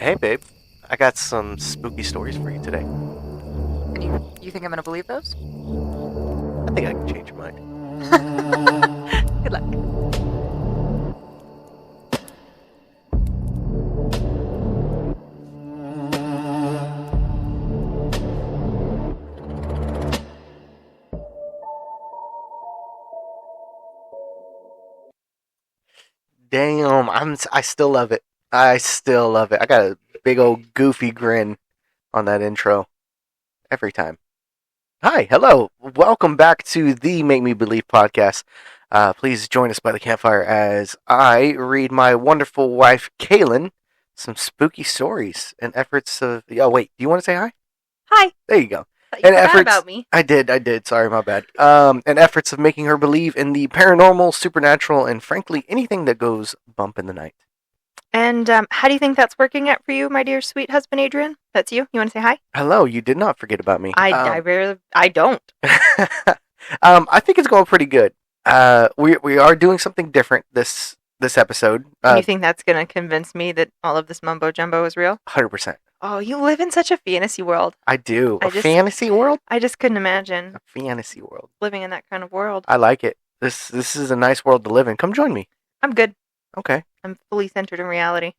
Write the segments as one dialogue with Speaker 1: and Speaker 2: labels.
Speaker 1: Hey, babe. I got some spooky stories for you today.
Speaker 2: And you think I'm gonna believe those?
Speaker 1: I think I can change your mind.
Speaker 2: Good luck.
Speaker 1: Damn, I still love it. I still love it. I got a big old goofy grin on that intro every time. Hi, hello. Welcome back to the Make Me Believe podcast. Please join us by the campfire as I read my wonderful wife, Kaylin, some spooky stories and efforts of. Oh, wait, do you want to say hi?
Speaker 2: Hi.
Speaker 1: There you go.
Speaker 2: Thought you
Speaker 1: And
Speaker 2: forgot
Speaker 1: efforts.
Speaker 2: about me.
Speaker 1: I did. Sorry, my bad. And efforts of making her believe in the paranormal, supernatural, and frankly, anything that goes bump in the night.
Speaker 2: And how do you think that's working out for you, my dear sweet husband, Adrian? That's you. You want to say hi?
Speaker 1: Hello, you did not forget about me.
Speaker 2: I don't.
Speaker 1: I think it's going pretty good. We are doing something different this episode.
Speaker 2: And you think that's gonna convince me that all of this mumbo jumbo is real?
Speaker 1: 100%.
Speaker 2: Oh, you live in such a fantasy world.
Speaker 1: I do.
Speaker 2: I
Speaker 1: A
Speaker 2: just-
Speaker 1: fantasy world?
Speaker 2: I just couldn't imagine
Speaker 1: A fantasy world.
Speaker 2: living in that kind of world.
Speaker 1: I like it. This is a nice world to live in. Come join me.
Speaker 2: I'm good.
Speaker 1: Okay.
Speaker 2: I'm fully centered in reality.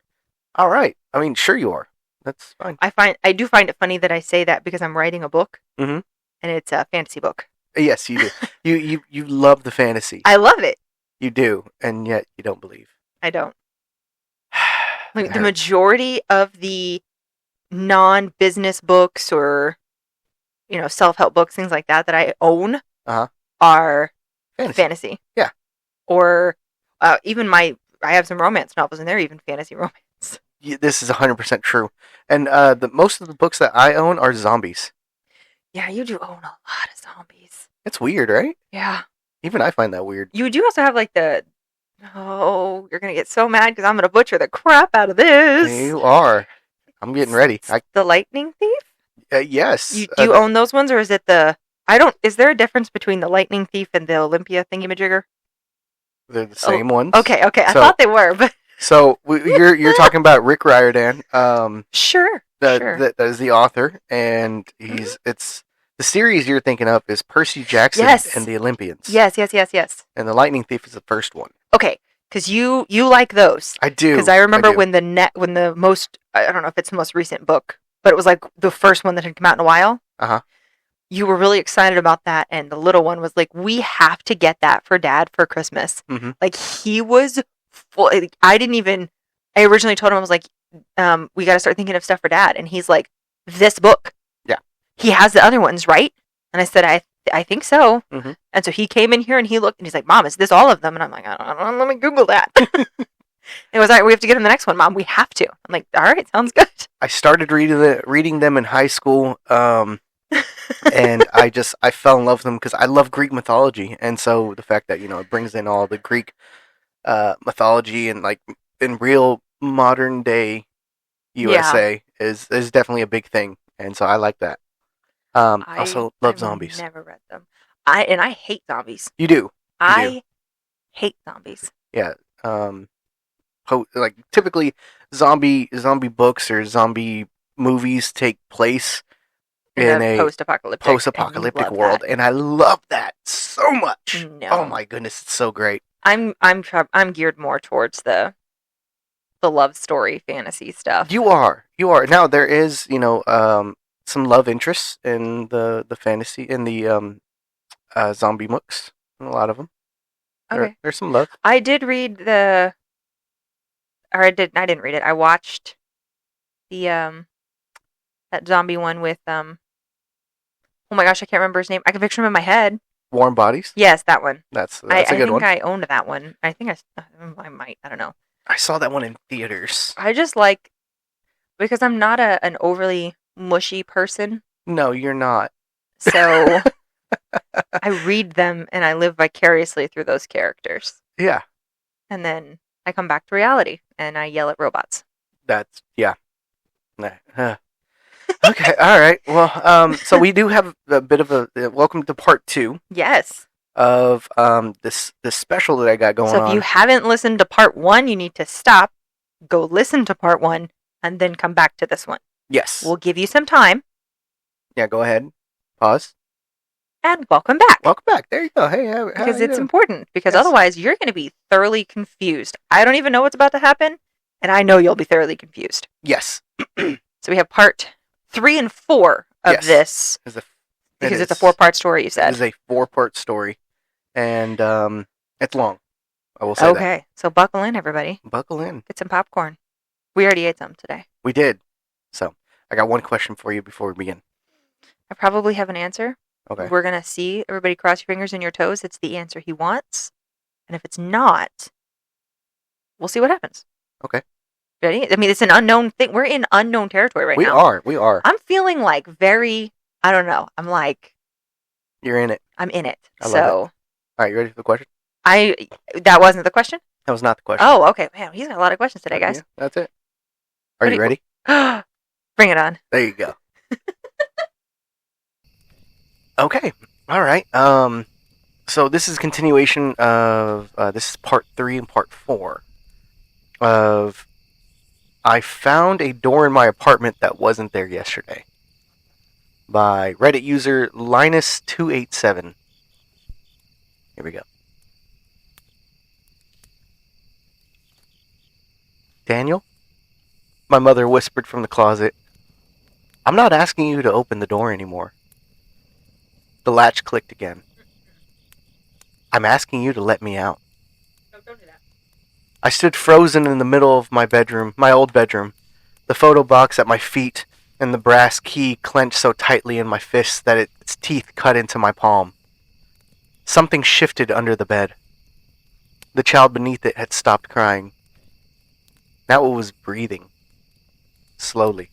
Speaker 1: All right. I mean, sure you are. That's fine.
Speaker 2: I do find it funny that I say that because I'm writing a book,
Speaker 1: Mhm.
Speaker 2: and it's a fantasy book.
Speaker 1: Yes, you do. you love the fantasy.
Speaker 2: I love it.
Speaker 1: You do, and yet you don't believe.
Speaker 2: I don't.
Speaker 1: It
Speaker 2: Like the
Speaker 1: hurts.
Speaker 2: majority of the non-business books or self-help books, things like that I own
Speaker 1: Uh-huh.
Speaker 2: are
Speaker 1: Fantasy.
Speaker 2: fantasy.
Speaker 1: Yeah.
Speaker 2: Or even I have some romance novels and they're even fantasy romance.
Speaker 1: This is 100% true. And the most of the books that I own are zombies.
Speaker 2: Yeah, you do own a lot of zombies.
Speaker 1: It's weird, right?
Speaker 2: Yeah.
Speaker 1: Even I find that weird.
Speaker 2: You do also have like you're going to get so mad because I'm going to butcher the crap out of this.
Speaker 1: You are. I'm getting ready.
Speaker 2: The Lightning Thief?
Speaker 1: Yes.
Speaker 2: Do you own those ones or is it is there a difference between the Lightning Thief and the Olympia thingamajigger?
Speaker 1: They're the same ones.
Speaker 2: Okay. I thought they were, but
Speaker 1: So you're talking about Rick Riordan.
Speaker 2: sure.
Speaker 1: That is the author, and it's the series you're thinking of is Percy Jackson
Speaker 2: Yes.
Speaker 1: and the Olympians.
Speaker 2: Yes.
Speaker 1: And the Lightning Thief is the first one.
Speaker 2: Okay, because you like those.
Speaker 1: I do.
Speaker 2: Because I remember
Speaker 1: do.
Speaker 2: when the most, I don't know if it's the most recent book, but it was like the first one that had come out in a while.
Speaker 1: Uh-huh.
Speaker 2: You were really excited about that, and the little one was like, "We have to get that for Dad for Christmas."
Speaker 1: Mhm.
Speaker 2: Like he was full. Like, I didn't even. I originally told him I was like, "We got to start thinking of stuff for Dad," and he's like, "This book."
Speaker 1: Yeah.
Speaker 2: He has the other ones, right? And I said, I think so.
Speaker 1: Mhm.
Speaker 2: And so he came in here and he looked and he's like, "Mom, is this all of them?" And I'm like, I don't know. Let me Google that. It was all right. We have to get him the next one, Mom. We have to. I'm like, all right, sounds good.
Speaker 1: I started reading them in high school, and I fell in love with them because I love Greek mythology, and so the fact that it brings in all the Greek mythology and like in real modern day USA is definitely a big thing, and so I like that. I also love zombies.
Speaker 2: Never read them. I hate zombies.
Speaker 1: You do.
Speaker 2: I hate zombies.
Speaker 1: Yeah. Like typically zombie books or zombie movies take place in a
Speaker 2: post-apocalyptic
Speaker 1: world, and I love that so much.
Speaker 2: No.
Speaker 1: Oh my goodness, it's so great.
Speaker 2: I'm geared more towards the love story fantasy stuff.
Speaker 1: You are now. There is some love interests in the fantasy in the zombie books. A lot of them.
Speaker 2: Okay.
Speaker 1: There's some love.
Speaker 2: I did read I didn't read it. I watched the that zombie one with oh my gosh, I can't remember his name. I can picture him in my head.
Speaker 1: Warm Bodies.
Speaker 2: Yes, that one.
Speaker 1: That's a good one.
Speaker 2: I think I owned that one. I think I might. I don't know.
Speaker 1: I saw that one in theaters.
Speaker 2: I just like because I'm not an overly mushy person.
Speaker 1: No, you're not.
Speaker 2: So I read them and I live vicariously through those characters.
Speaker 1: Yeah.
Speaker 2: And then I come back to reality and I yell at robots.
Speaker 1: That's yeah. Okay, all right. Well, so we do have a bit of a welcome to part 2
Speaker 2: Yes.
Speaker 1: of this special that I got going on.
Speaker 2: So if you haven't listened to part 1, you need to stop, go listen to part 1, and then come back to this one.
Speaker 1: Yes.
Speaker 2: We'll give you some time.
Speaker 1: Yeah, go ahead. Pause.
Speaker 2: And welcome back.
Speaker 1: Welcome back. There you go. Hey, how
Speaker 2: because
Speaker 1: you
Speaker 2: it's
Speaker 1: doing?
Speaker 2: important. Because
Speaker 1: Yes.
Speaker 2: otherwise, you're going to be thoroughly confused. I don't even know what's about to happen, and I know you'll be thoroughly confused.
Speaker 1: Yes.
Speaker 2: So we have part 3 and 4 of
Speaker 1: Yes.
Speaker 2: this. Because it's a 4-part story, you
Speaker 1: It
Speaker 2: said.
Speaker 1: is a 4-part story. And it's long. I will say that.
Speaker 2: Okay, so buckle in, everybody.
Speaker 1: Buckle in.
Speaker 2: Get some popcorn. We already ate some today.
Speaker 1: We did. So, I got one question for you before we begin.
Speaker 2: I probably have an answer.
Speaker 1: Okay.
Speaker 2: We're going to see. Everybody cross your fingers and your toes. It's the answer he wants. And if it's not, we'll see what happens.
Speaker 1: Okay.
Speaker 2: Ready? I mean, it's an unknown thing. We're in unknown territory right now.
Speaker 1: We are.
Speaker 2: I'm feeling like very, I don't know. I'm like.
Speaker 1: You're in it.
Speaker 2: I'm in it.
Speaker 1: I love
Speaker 2: so.
Speaker 1: All right, you ready for the question?
Speaker 2: That wasn't the question?
Speaker 1: That was not the question.
Speaker 2: Oh, okay. Man, he's got a lot of questions today, guys.
Speaker 1: Yeah, that's it. Are you ready?
Speaker 2: Bring it on.
Speaker 1: There you go. Okay. All right. So this is continuation of this is part 3 and part 4 of I found a door in my apartment that wasn't there yesterday by Reddit user Linus287. Here we go. Daniel? My mother whispered from the closet. I'm not asking you to open the door anymore. The latch clicked again. I'm asking you to let me out.
Speaker 2: Don't do that.
Speaker 1: I stood frozen in the middle of my bedroom, my old bedroom, the photo box at my feet, and the brass key clenched so tightly in my fists that its teeth cut into my palm. Something shifted under the bed. The child beneath it had stopped crying. Now it was breathing. Slowly.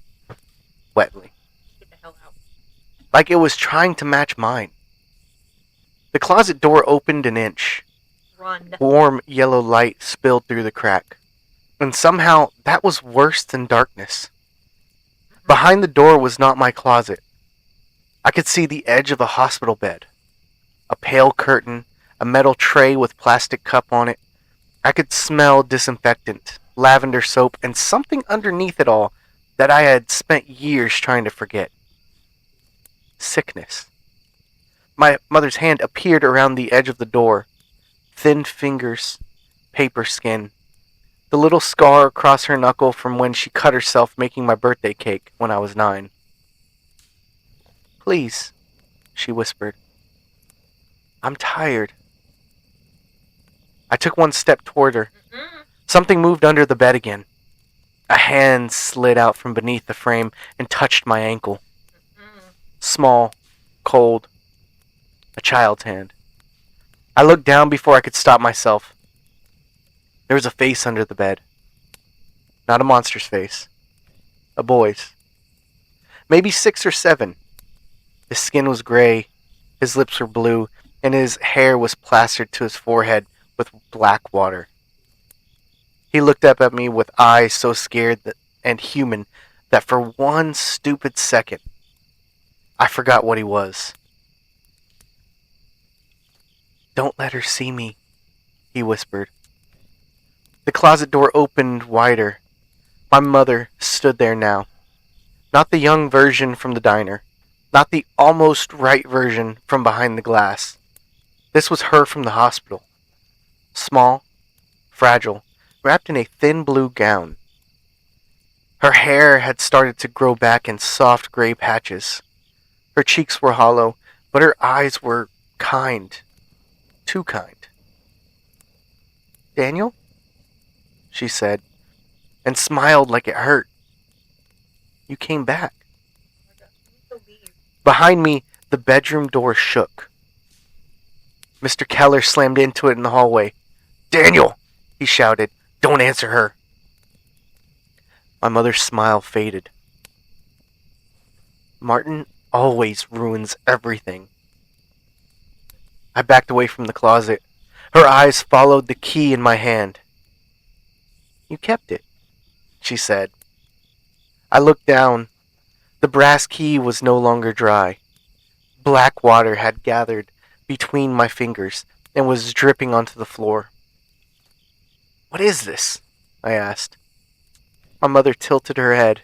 Speaker 1: Wetly.
Speaker 2: Get the hell out.
Speaker 1: Like it was trying to match mine. The closet door opened an inch.
Speaker 2: Run.
Speaker 1: Warm yellow light spilled through the crack. And somehow that was worse than darkness. Behind the door was not my closet. I could see the edge of a hospital bed. A pale curtain, a metal tray with plastic cup on it. I could smell disinfectant, lavender soap, and something underneath it all that I had spent years trying to forget. Sickness. My mother's hand appeared around the edge of the door. Thin fingers, paper skin. The little scar across her knuckle from when she cut herself making my birthday cake when I was 9. Please, she whispered. I'm tired. I took one step toward her. Something moved under the bed again. A hand slid out from beneath the frame and touched my ankle. Small, cold. A child's hand. I looked down before I could stop myself. There was a face under the bed. Not a monster's face. A boy's. Maybe 6 or 7. His skin was gray, his lips were blue, and his hair was plastered to his forehead with black water. He looked up at me with eyes so scared and human that for one stupid second, I forgot what he was. Don't let her see me, he whispered. The closet door opened wider. My mother stood there now. Not the young version from the diner. Not the almost right version from behind the glass. This was her from the hospital. Small, fragile, wrapped in a thin blue gown. Her hair had started to grow back in soft gray patches. Her cheeks were hollow, but her eyes were kind. Too kind. Daniel? She said, and smiled like it hurt. You came back. Behind me, the bedroom door shook. Mr. Keller slammed into it in the hallway. Daniel! He shouted. Don't answer her. My mother's smile faded. Martin always ruins everything. I backed away from the closet. Her eyes followed the key in my hand. You kept it, she said. I looked down. The brass key was no longer dry. Black water had gathered between my fingers and was dripping onto the floor. What is this? I asked. My mother tilted her head.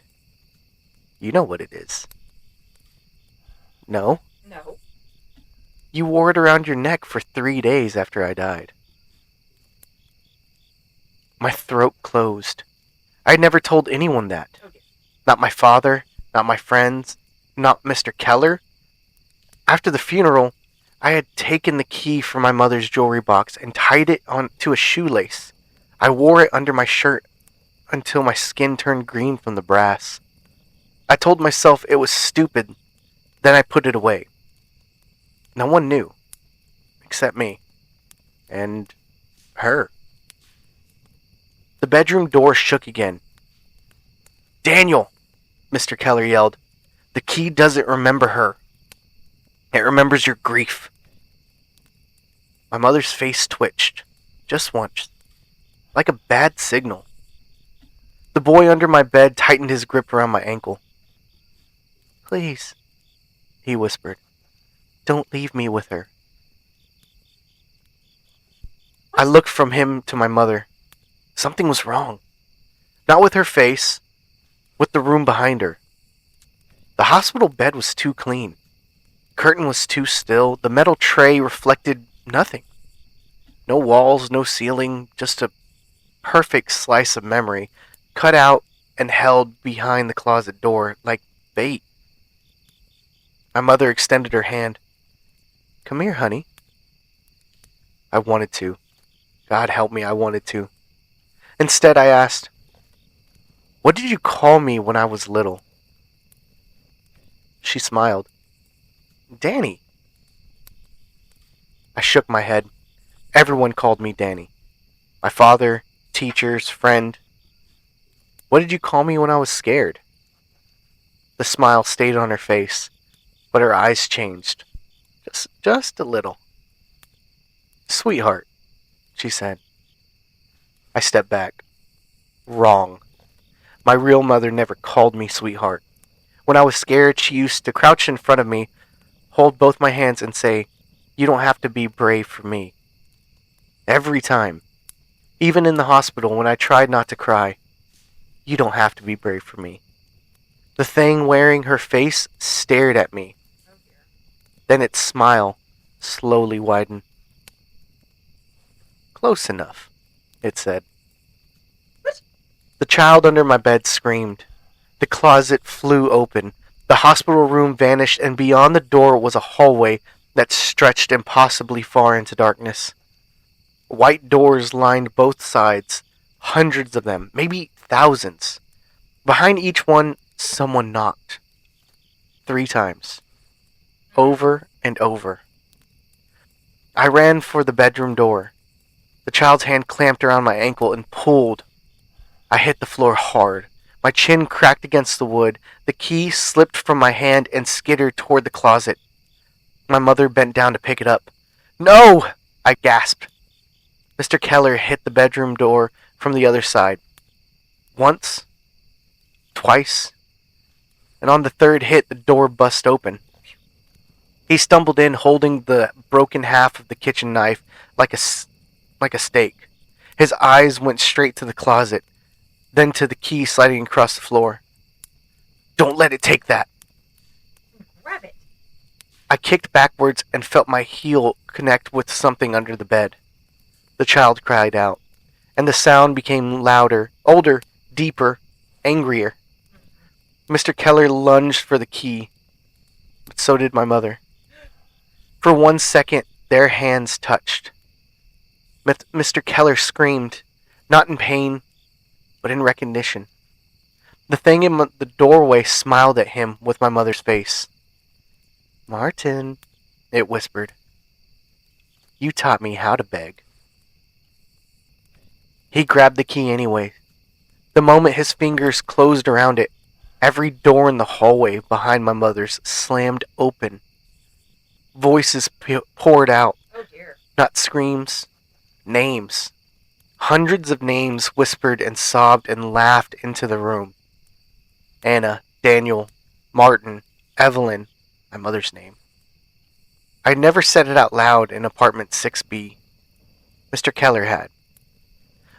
Speaker 1: You know what it is. No?
Speaker 2: No.
Speaker 1: You wore it around your neck for 3 days after I died. My throat closed. I had never told anyone that.
Speaker 2: Okay.
Speaker 1: Not my father, not my friends, not Mr. Keller. After the funeral, I had taken the key from my mother's jewelry box and tied it onto a shoelace. I wore it under my shirt until my skin turned green from the brass. I told myself it was stupid, then I put it away. No one knew, except me. And her. The bedroom door shook again. Daniel, Mr. Keller yelled. The key doesn't remember her. It remembers your grief. My mother's face twitched, just once, like a bad signal. The boy under my bed tightened his grip around my ankle. Please, he whispered, don't leave me with her. I looked from him to my mother. Something was wrong. Not with her face, with the room behind her. The hospital bed was too clean. Curtain was too still. The metal tray reflected nothing. No walls, no ceiling, just a perfect slice of memory, cut out and held behind the closet door like bait. My mother extended her hand. Come here, honey. I wanted to. God help me, I wanted to. Instead, I asked, what did you call me when I was little? She smiled. Danny. I shook my head. Everyone called me Danny. My father, teachers, friend. What did you call me when I was scared? The smile stayed on her face, but her eyes changed. Just a little. Sweetheart, she said. I stepped back. Wrong. My real mother never called me sweetheart. When I was scared, she used to crouch in front of me, hold both my hands and say, you don't have to be brave for me. Every time. Even in the hospital when I tried not to cry. You don't have to be brave for me. The thing wearing her face stared at me. Then its smile slowly widened. Close enough, it said. The child under my bed screamed. The closet flew open. The hospital room vanished, and beyond the door was a hallway that stretched impossibly far into darkness. White doors lined both sides, hundreds of them, maybe thousands. Behind each one, someone knocked. 3 times. Over and over. I ran for the bedroom door. The child's hand clamped around my ankle and pulled. I hit the floor hard. My chin cracked against the wood. The key slipped from my hand and skittered toward the closet. My mother bent down to pick it up. No! I gasped. Mr. Keller hit the bedroom door from the other side. Once. Twice. And on the third hit, the door bust open. He stumbled in, holding the broken half of the kitchen knife like a stake. His eyes went straight to the closet, then to the key sliding across the floor. Don't let it take that.
Speaker 2: Grab it.
Speaker 1: I kicked backwards and felt my heel connect with something under the bed. The child cried out, and the sound became louder, older, deeper, angrier. Mr. Keller lunged for the key, but so did my mother. For 1 second, their hands touched. Mr. Keller screamed, not in pain, but in recognition. The thing in the doorway smiled at him with my mother's face. Martin, it whispered. You taught me how to beg. He grabbed the key anyway. The moment his fingers closed around it, every door in the hallway behind my mother's slammed open. Voices poured out.
Speaker 2: Oh dear.
Speaker 1: Not screams, names. Hundreds of names whispered and sobbed and laughed into the room. Anna, Daniel, Martin, Evelyn, my mother's name. I'd never said it out loud in apartment 6B. Mr. Keller had.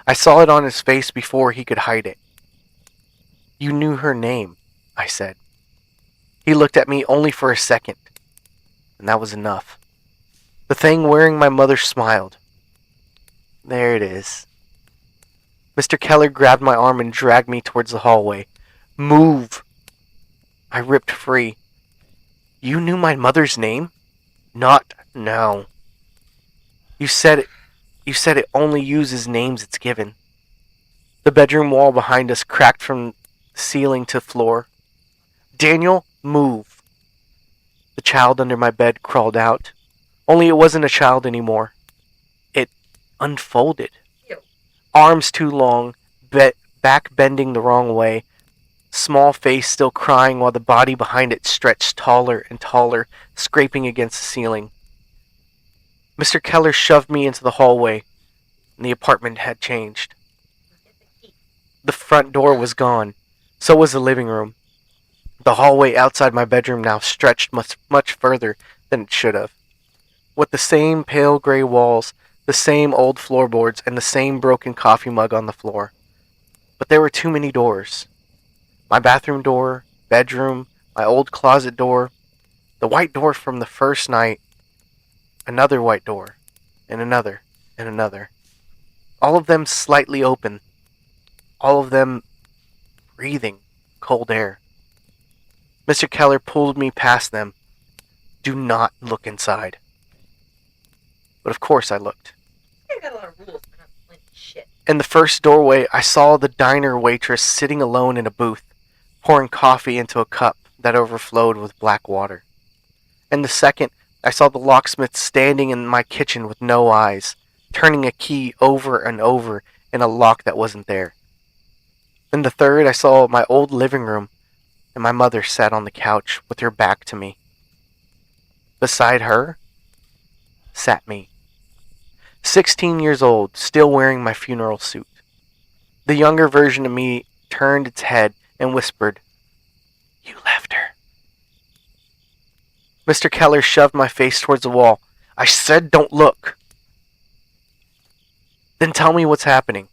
Speaker 1: I saw it on his face before he could hide it. You knew her name, I said. He looked at me only for a second, and that was enough. The thing wearing my mother smiled. There it is. Mr. Keller grabbed my arm and dragged me towards the hallway. Move! I ripped free. You knew my mother's name? Not now. You said it only uses names it's given. The bedroom wall behind us cracked from ceiling to floor. Daniel, move. The child under my bed crawled out. Only it wasn't a child anymore. It unfolded.
Speaker 2: Ew.
Speaker 1: Arms too long, back bending the wrong way. Small face still crying while the body behind it stretched taller and taller, scraping against the ceiling. Mr. Keller shoved me into the hallway, and the apartment had changed. The front door was gone. So was the living room. The hallway outside my bedroom now stretched much further than it should have. With the same pale gray walls, the same old floorboards, and the same broken coffee mug on the floor. But there were too many doors. My bathroom door, bedroom, my old closet door, the white door from the first night, another white door, and another, and another. All of them slightly open. All of them breathing cold air. Mr. Keller pulled me past them. Do not look inside. But of course I looked.
Speaker 2: I got a lot of rules for not playing shit.
Speaker 1: In the first doorway, I saw the diner waitress sitting alone in a booth, pouring coffee into a cup that overflowed with black water. In the second, I saw the locksmith standing in my kitchen with no eyes, turning a key over and over in a lock that wasn't there. In the third, I saw my old living room, and my mother sat on the couch with her back to me. Beside her sat me. 16 years old, still wearing my funeral suit. The younger version of me turned its head and whispered, "You left her." Mr. Keller shoved my face towards the wall. I said, "Don't look." Then tell me what's happening.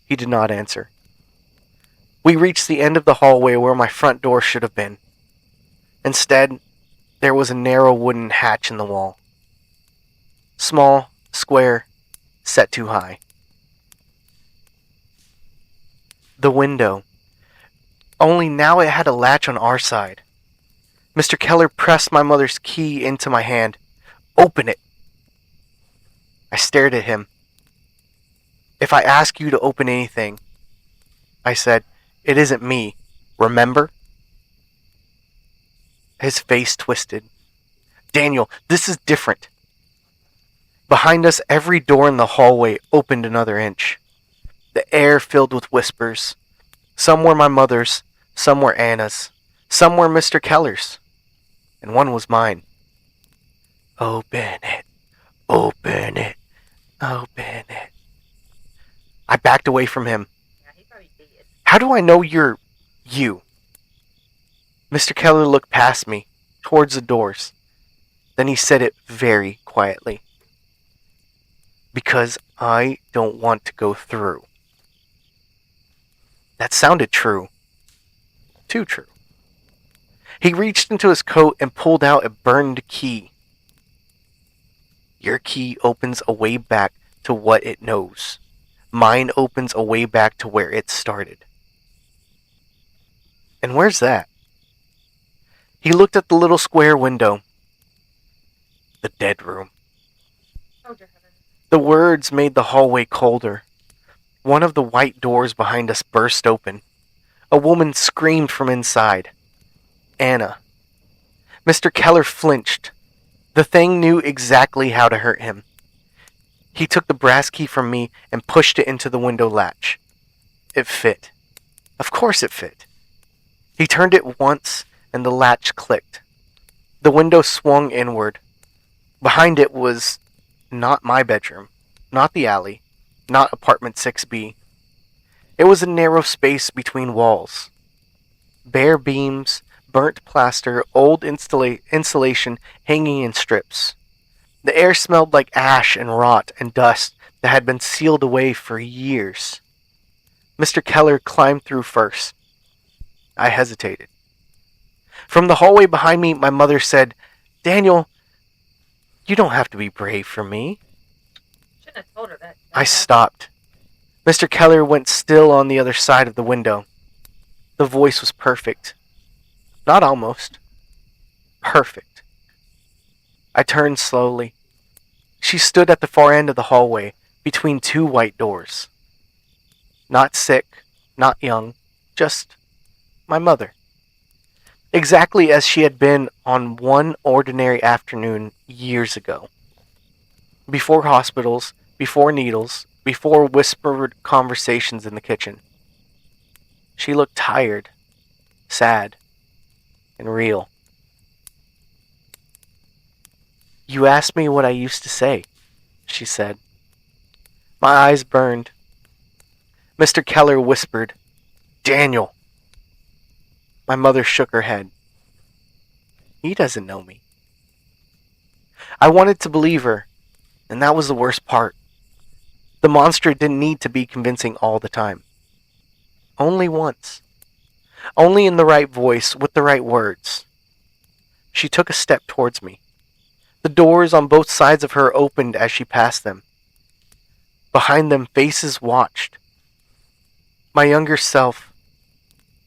Speaker 1: He did not answer. We reached the end of the hallway where my front door should have been. Instead, there was a narrow wooden hatch in the wall. Small, square, set too high. The window. Only now it had a latch on our side. Mr. Keller pressed my mother's key into my hand. "Open it." I stared at him. "If I ask you to open anything," I said, "it isn't me. Remember?" His face twisted. "Daniel, this is different." Behind us, every door in the hallway opened another inch. The air filled with whispers. Some were my mother's, some were Anna's, some were Mr. Keller's, and one was mine. "Open it, open it, open it." I backed away from him.
Speaker 2: Yeah, he probably did.
Speaker 1: "How do I know you're you?" Mr. Keller looked past me, towards the doors. Then he said it very quietly. "Because I don't want to go through." That sounded true. Too true. He reached into his coat and pulled out a burned key. "Your key opens a way back to what it knows. Mine opens a way back to where it started." "And where's that?" He looked at the little square window. "The dead room."
Speaker 2: Oh, dear heaven.
Speaker 1: The words made the hallway colder. One of the white doors behind us burst open. A woman screamed from inside. Anna. Mr. Keller flinched. The thing knew exactly how to hurt him. He took the brass key from me and pushed it into the window latch. It fit. Of course it fit. He turned it once and the latch clicked. The window swung inward. Behind it was not my bedroom, not the alley, not apartment 6B. It was a narrow space between walls. Bare beams, burnt plaster, old insulation hanging in strips. The air smelled like ash and rot and dust that had been sealed away for years. Mr. Keller climbed through first. I hesitated. From the hallway behind me, my mother said, "Daniel, you don't have to be brave for me."
Speaker 2: Shouldn't have told her that.
Speaker 1: I stopped. Mr. Keller went still on the other side of the window. The voice was perfect. Not almost. Perfect. I turned slowly. She stood at the far end of the hallway, between two white doors. Not sick, not young, just my mother. Exactly as she had been on one ordinary afternoon years ago. Before hospitals, before needles, before whispered conversations in the kitchen. She looked tired, sad, and real. "You asked me what I used to say," she said. My eyes burned. Mr. Keller whispered, "Daniel." My mother shook her head. "He doesn't know me." I wanted to believe her, and that was the worst part. The monster didn't need to be convincing all the time. Only once. Only in the right voice, with the right words. She took a step towards me. The doors on both sides of her opened as she passed them. Behind them, faces watched. My younger self,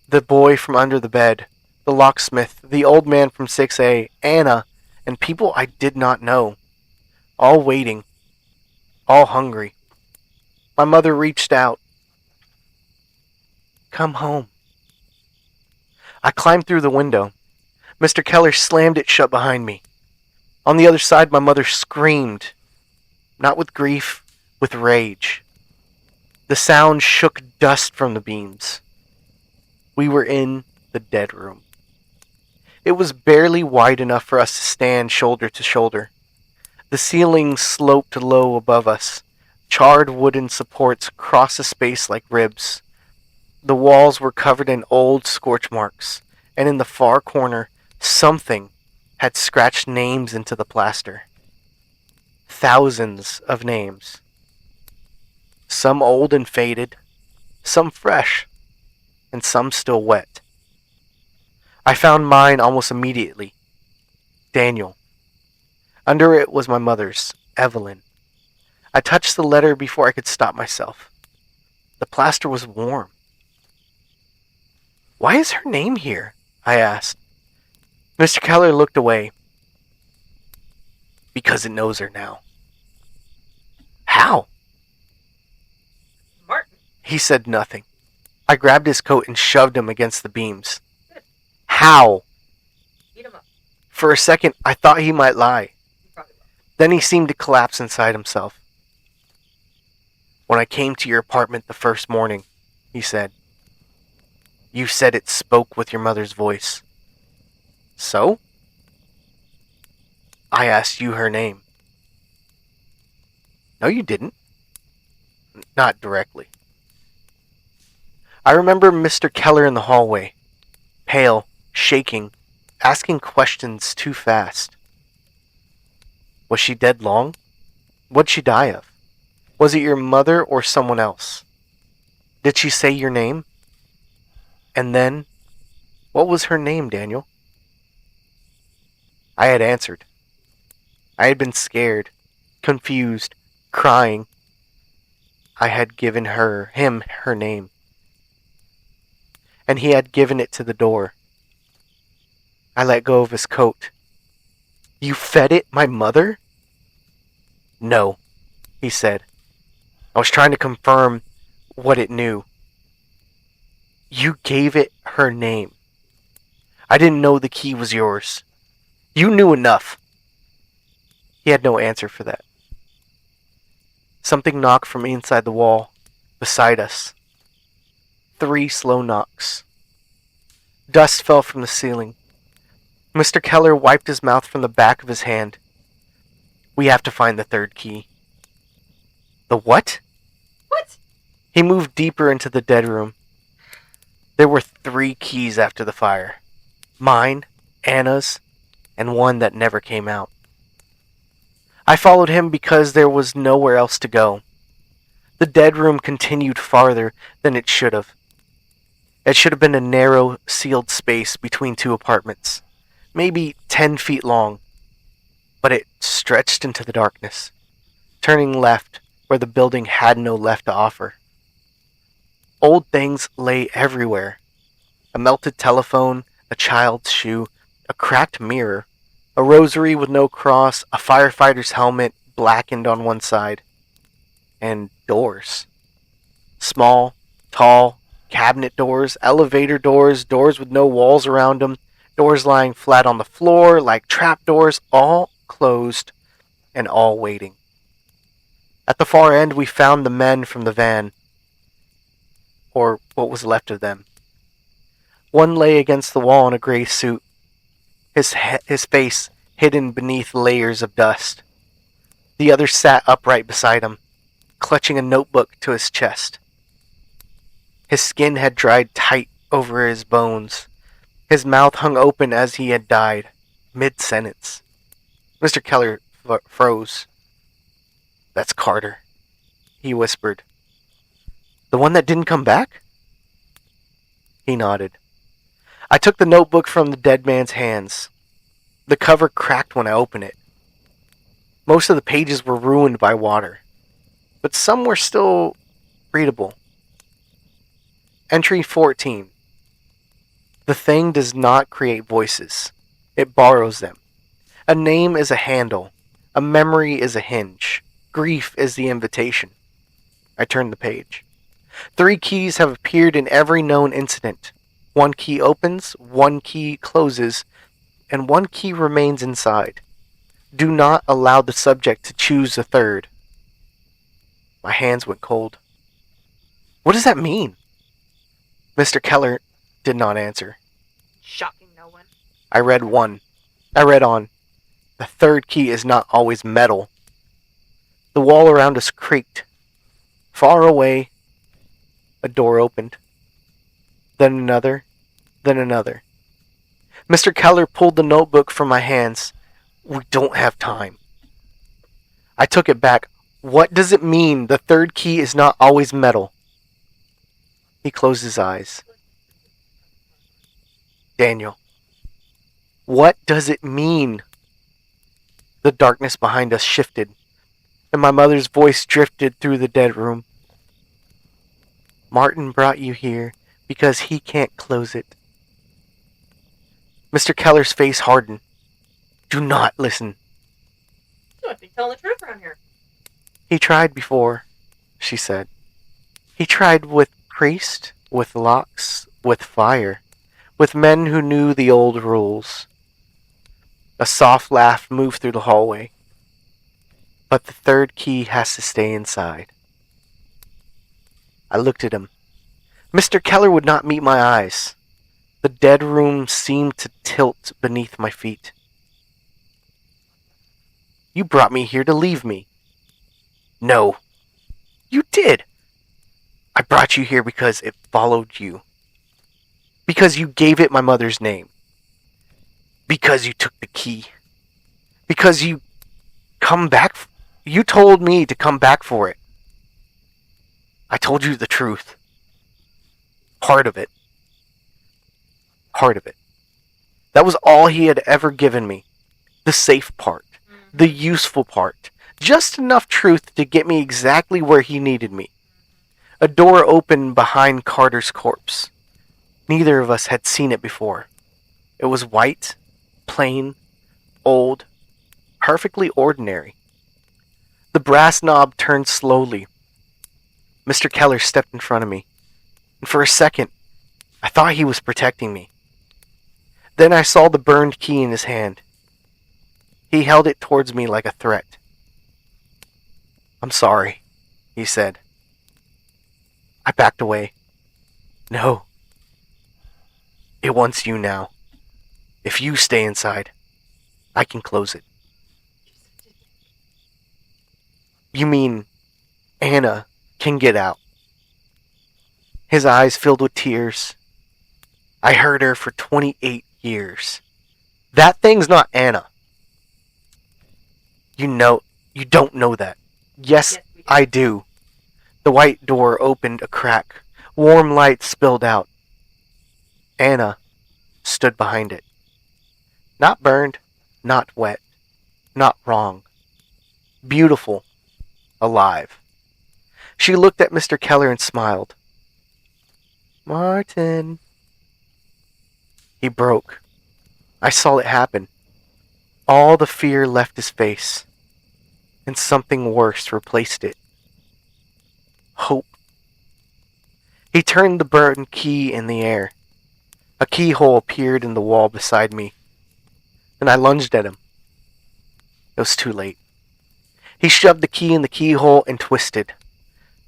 Speaker 1: the boy from under the bed, the locksmith, the old man from 6A, Anna, and people I did not know. All waiting. All hungry. My mother reached out. "Come home." I climbed through the window. Mr. Keller slammed it shut behind me. On the other side, my mother screamed. Not with grief, with rage. The sound shook dust from the beams. We were in the dead room. It was barely wide enough for us to stand shoulder to shoulder. The ceiling sloped low above us. Charred wooden supports crossed the space like ribs. The walls were covered in old scorch marks, and in the far corner, something had scratched names into the plaster. Thousands of names. Some old and faded, some fresh, and some still wet. I found mine almost immediately. Daniel. Under it was my mother's, Evelyn. I touched the letter before I could stop myself. The plaster was warm. "Why is her name here?" I asked. Mr. Keller looked away. "Because it knows her now." "How?"
Speaker 2: Martin.
Speaker 1: He said nothing. I grabbed his coat and shoved him against the beams. "How?"
Speaker 2: Eat him up.
Speaker 1: For a second, I thought he might lie.
Speaker 2: He probably will.
Speaker 1: Then he seemed to collapse inside himself. "When I came to your apartment the first morning," he said, "you said it spoke with your mother's voice." "So?" "I asked you her name." "No, you didn't." "Not directly." I remember Mr. Keller in the hallway, pale, shaking, asking questions too fast. "Was she dead long? What'd she die of? Was it your mother or someone else? Did she say your name? And then, what was her name, Daniel?" I had answered. I had been scared, confused, crying. I had given him her name. And he had given it to the door. I let go of his coat. "You fed it my mother?" "No," he said. I was trying to confirm what it knew. "You gave it her name. I didn't know the key was yours. You knew enough." He had no answer for that. Something knocked from inside the wall, beside us. 3 slow knocks. Dust fell from the ceiling. Mr. Keller wiped his mouth from the back of his hand. "We have to find the third key." "The what?"
Speaker 2: What?
Speaker 1: He moved deeper into the dead room. There were 3 keys after the fire. Mine, Anna's, and one that never came out. I followed him because there was nowhere else to go. The dead room continued farther than it should have. It should have been a narrow, sealed space between two apartments, maybe 10 feet long, but it stretched into the darkness, turning left where the building had no left to offer. Old things lay everywhere. A melted telephone, a child's shoe, a cracked mirror, a rosary with no cross, a firefighter's helmet blackened on one side, and doors. Small, tall, cabinet doors, elevator doors, doors with no walls around them, doors lying flat on the floor like trapdoors, all closed and all waiting. At the far end, we found the men from the van, or what was left of them. One lay against the wall in a gray suit, his face hidden beneath layers of dust. The other sat upright beside him, clutching a notebook to his chest. His skin had dried tight over his bones. His mouth hung open as he had died, mid-sentence. Mr. Keller froze. "That's Carter," he whispered. "The one that didn't come back?" He nodded. I took the notebook from the dead man's hands. The cover cracked when I opened it. Most of the pages were ruined by water, but some were still readable. Entry 14. The thing does not create voices. It borrows them. A name is a handle. A memory is a hinge. Grief is the invitation. I turned the page. 3 keys have appeared in every known incident. 1 key opens, 1 key closes, and 1 key remains inside. Do not allow the subject to choose a third. My hands went cold. What does that mean? Mr. Keller did not answer.
Speaker 2: Shocking no one.
Speaker 1: I read on. The 3rd key is not always metal. The wall around us creaked. Far away, a door opened. Then another. Then another. Mr. Keller pulled the notebook from my hands. "We don't have time." I took it back. "What does it mean the 3rd key is not always metal?" He closed his eyes. "Daniel, what does it mean?" The darkness behind us shifted, and my mother's voice drifted through the dead room. "Martin brought you here because he can't close it." Mr. Keller's face hardened. "Do not listen."
Speaker 2: You must be telling the truth around here.
Speaker 1: "He tried before," she said. "He tried with priest, with locks, with fire, with men who knew the old rules." A soft laugh moved through the hallway. "But the 3rd key has to stay inside." I looked at him. Mr. Keller would not meet my eyes. The dead room seemed to tilt beneath my feet. "You brought me here to leave me." "No." "You did." "I brought you here because it followed you. Because you gave it my mother's name. Because you took the key. Because you told me to come back for it. I told you the truth. Part of it. Part of it. That was all he had ever given me. The safe part. The useful part. Just enough truth to get me exactly where he needed me. A door opened behind Carter's corpse. Neither of us had seen it before. It was white, plain, old, perfectly ordinary. The brass knob turned slowly. Mr. Keller stepped in front of me, and for a second, I thought he was protecting me. Then I saw the burned key in his hand. He held it towards me like a threat. "I'm sorry," he said. I backed away. "No. It wants you now. If you stay inside, I can close it." "You mean Anna can get out?" His eyes filled with tears. "I heard her for 28 years. That thing's not Anna." You don't know that." Yes, I do." The white door opened a crack. Warm light spilled out. Anna stood behind it. Not burned, not wet, not wrong. Beautiful, alive. She looked at Mr. Keller and smiled. Martin. He broke. I saw it happen. All the fear left his face, and something worse replaced it. Hope. He turned the burned key in the air. A keyhole appeared in the wall beside me, and I lunged at him. It was too late. He shoved the key in the keyhole and twisted.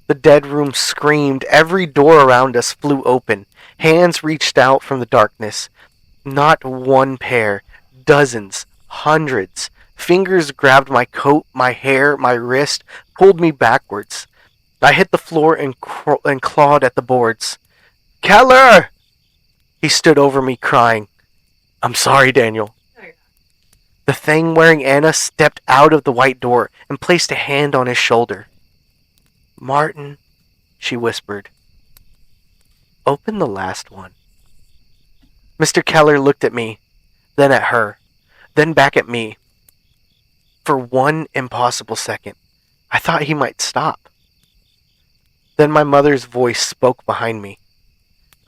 Speaker 1: The dead room screamed. Every door around us flew open. Hands reached out from the darkness. Not one pair, dozens, hundreds. Fingers grabbed my coat, my hair, my wrist, pulled me backwards. I hit the floor and clawed at the boards. Keller! He stood over me crying. I'm sorry, Daniel. The thing wearing Anna stepped out of the white door and placed a hand on his shoulder. Martin, she whispered. Open the last one. Mr. Keller looked at me, then at her, then back at me. For one impossible second, I thought he might stop. Then my mother's voice spoke behind me.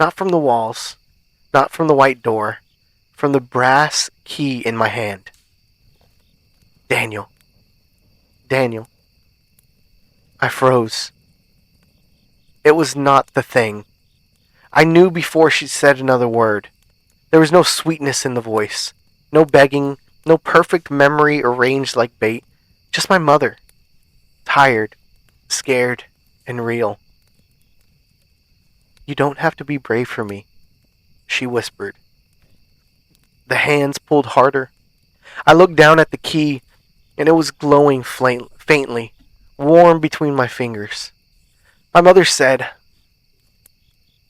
Speaker 1: Not from the walls, not from the white door, from the brass key in my hand. Daniel. Daniel. I froze. It was not the thing. I knew before she said another word. There was no sweetness in the voice, no begging, no perfect memory arranged like bait, just my mother, tired, scared, and real. You don't have to be brave for me, she whispered. The hands pulled harder. I looked down at the key, and it was glowing faintly, warm between my fingers. My mother said,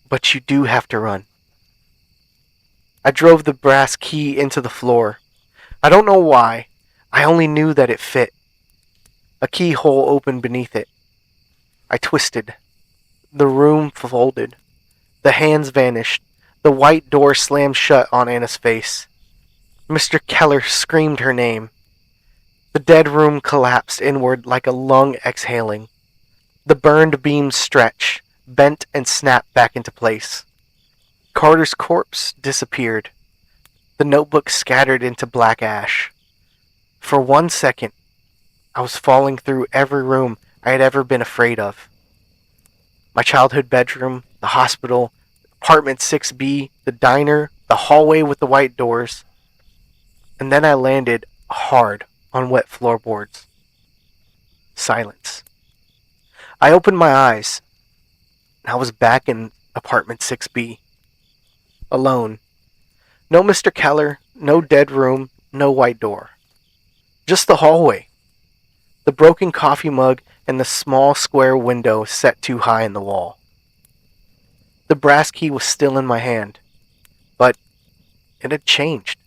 Speaker 1: but you do have to run. I drove the brass key into the floor. I don't know why. I only knew that it fit. A keyhole opened beneath it. I twisted. The room folded. The hands vanished. The white door slammed shut on Anna's face. Mr. Keller screamed her name. The dead room collapsed inward like a lung exhaling. The burned beams stretched, bent and snapped back into place. Carter's corpse disappeared. The notebook scattered into black ash. For 1 second, I was falling through every room I had ever been afraid of. My childhood bedroom, the hospital, apartment 6B, the diner, the hallway with the white doors. And then I landed hard on wet floorboards. Silence. I opened my eyes. I was back in apartment 6B. Alone. No Mr. Keller, no dead room, no white door. Just the hallway. The broken coffee mug and the small square window set too high in the wall. The brass key was still in my hand, but it had changed.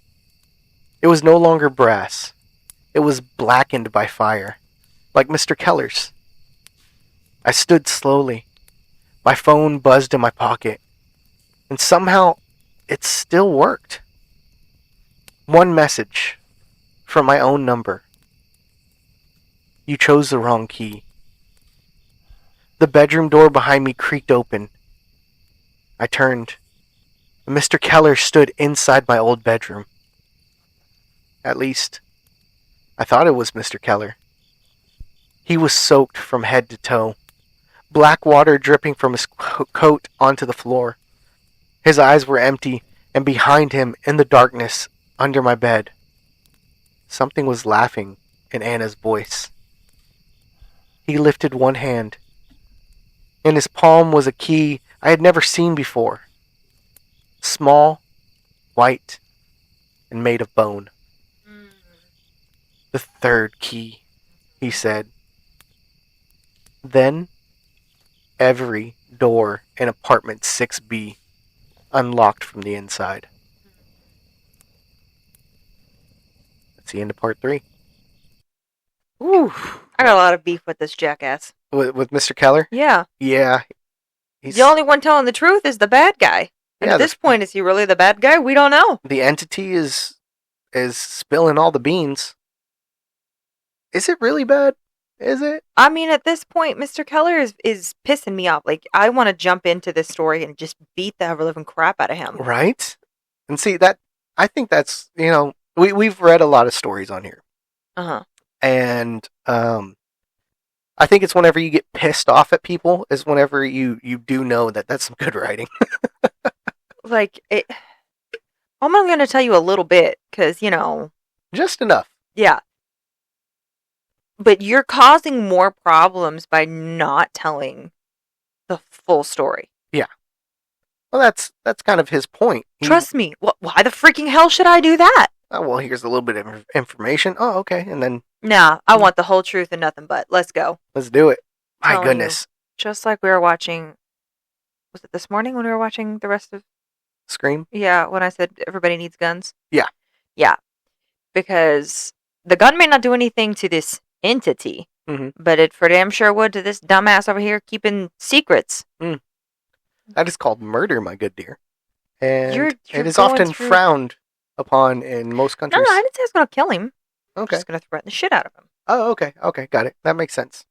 Speaker 1: It was no longer brass. It was blackened by fire, like Mr. Keller's. I stood slowly. My phone buzzed in my pocket, and somehow it still worked. One message from my own number. You chose the wrong key. The bedroom door behind me creaked open. I turned. Mr. Keller stood inside my old bedroom. At least, I thought it was Mr. Keller. He was soaked from head to toe. Black water dripping from his coat onto the floor. His eyes were empty, and behind him, in the darkness, under my bed, something was laughing in Anna's voice. He lifted one hand. In his palm was a key I had never seen before. Small, white, and made of bone. The third key, he said. Then, every door in apartment 6B unlocked from the inside. That's the end of part 3.
Speaker 2: Ooh, I got a lot of beef with this jackass.
Speaker 1: with Mr. Keller.
Speaker 2: Yeah.
Speaker 1: Yeah, he's
Speaker 2: The only one telling the truth is the bad guy. And
Speaker 1: yeah.
Speaker 2: at this point, is he really the bad guy? We don't know.
Speaker 1: The entity is spilling all the beans. Is it really bad? Is it?
Speaker 2: I mean, at this point, Mr. Keller is pissing me off. Like, I want to jump into this story and just beat the ever living crap out of him.
Speaker 1: Right? And see that I think that's we've read a lot of stories on here.
Speaker 2: Uh-huh.
Speaker 1: And I think it's whenever you get pissed off at people is whenever you do know that that's some good writing.
Speaker 2: Like, I'm only going to tell you a little bit, because,
Speaker 1: Just enough.
Speaker 2: yeah. But you're causing more problems by not telling the full story.
Speaker 1: Yeah. Well, that's kind of his point.
Speaker 2: Trust me. Why the freaking hell should I do that?
Speaker 1: Oh, well, here's a little bit of information. Oh, okay. And then
Speaker 2: Nah, I want the whole truth and nothing but. Let's go.
Speaker 1: let's do it. My
Speaker 2: Telling
Speaker 1: goodness.
Speaker 2: Just like we were watching, was it this morning when we were watching the rest of,
Speaker 1: Scream?
Speaker 2: yeah, when I said everybody needs guns?
Speaker 1: Yeah.
Speaker 2: Yeah. Because the gun may not do anything to this entity, but it for damn sure would to this dumbass over here keeping secrets.
Speaker 1: That is called murder, my good dear. And
Speaker 2: You're
Speaker 1: it is
Speaker 2: going
Speaker 1: often
Speaker 2: through-
Speaker 1: frowned upon in most
Speaker 2: No,
Speaker 1: countries.
Speaker 2: I didn't say I was going to kill him. I'm
Speaker 1: Okay.
Speaker 2: just going to threaten the shit out of him.
Speaker 1: Oh, okay. Okay, got it. That makes sense.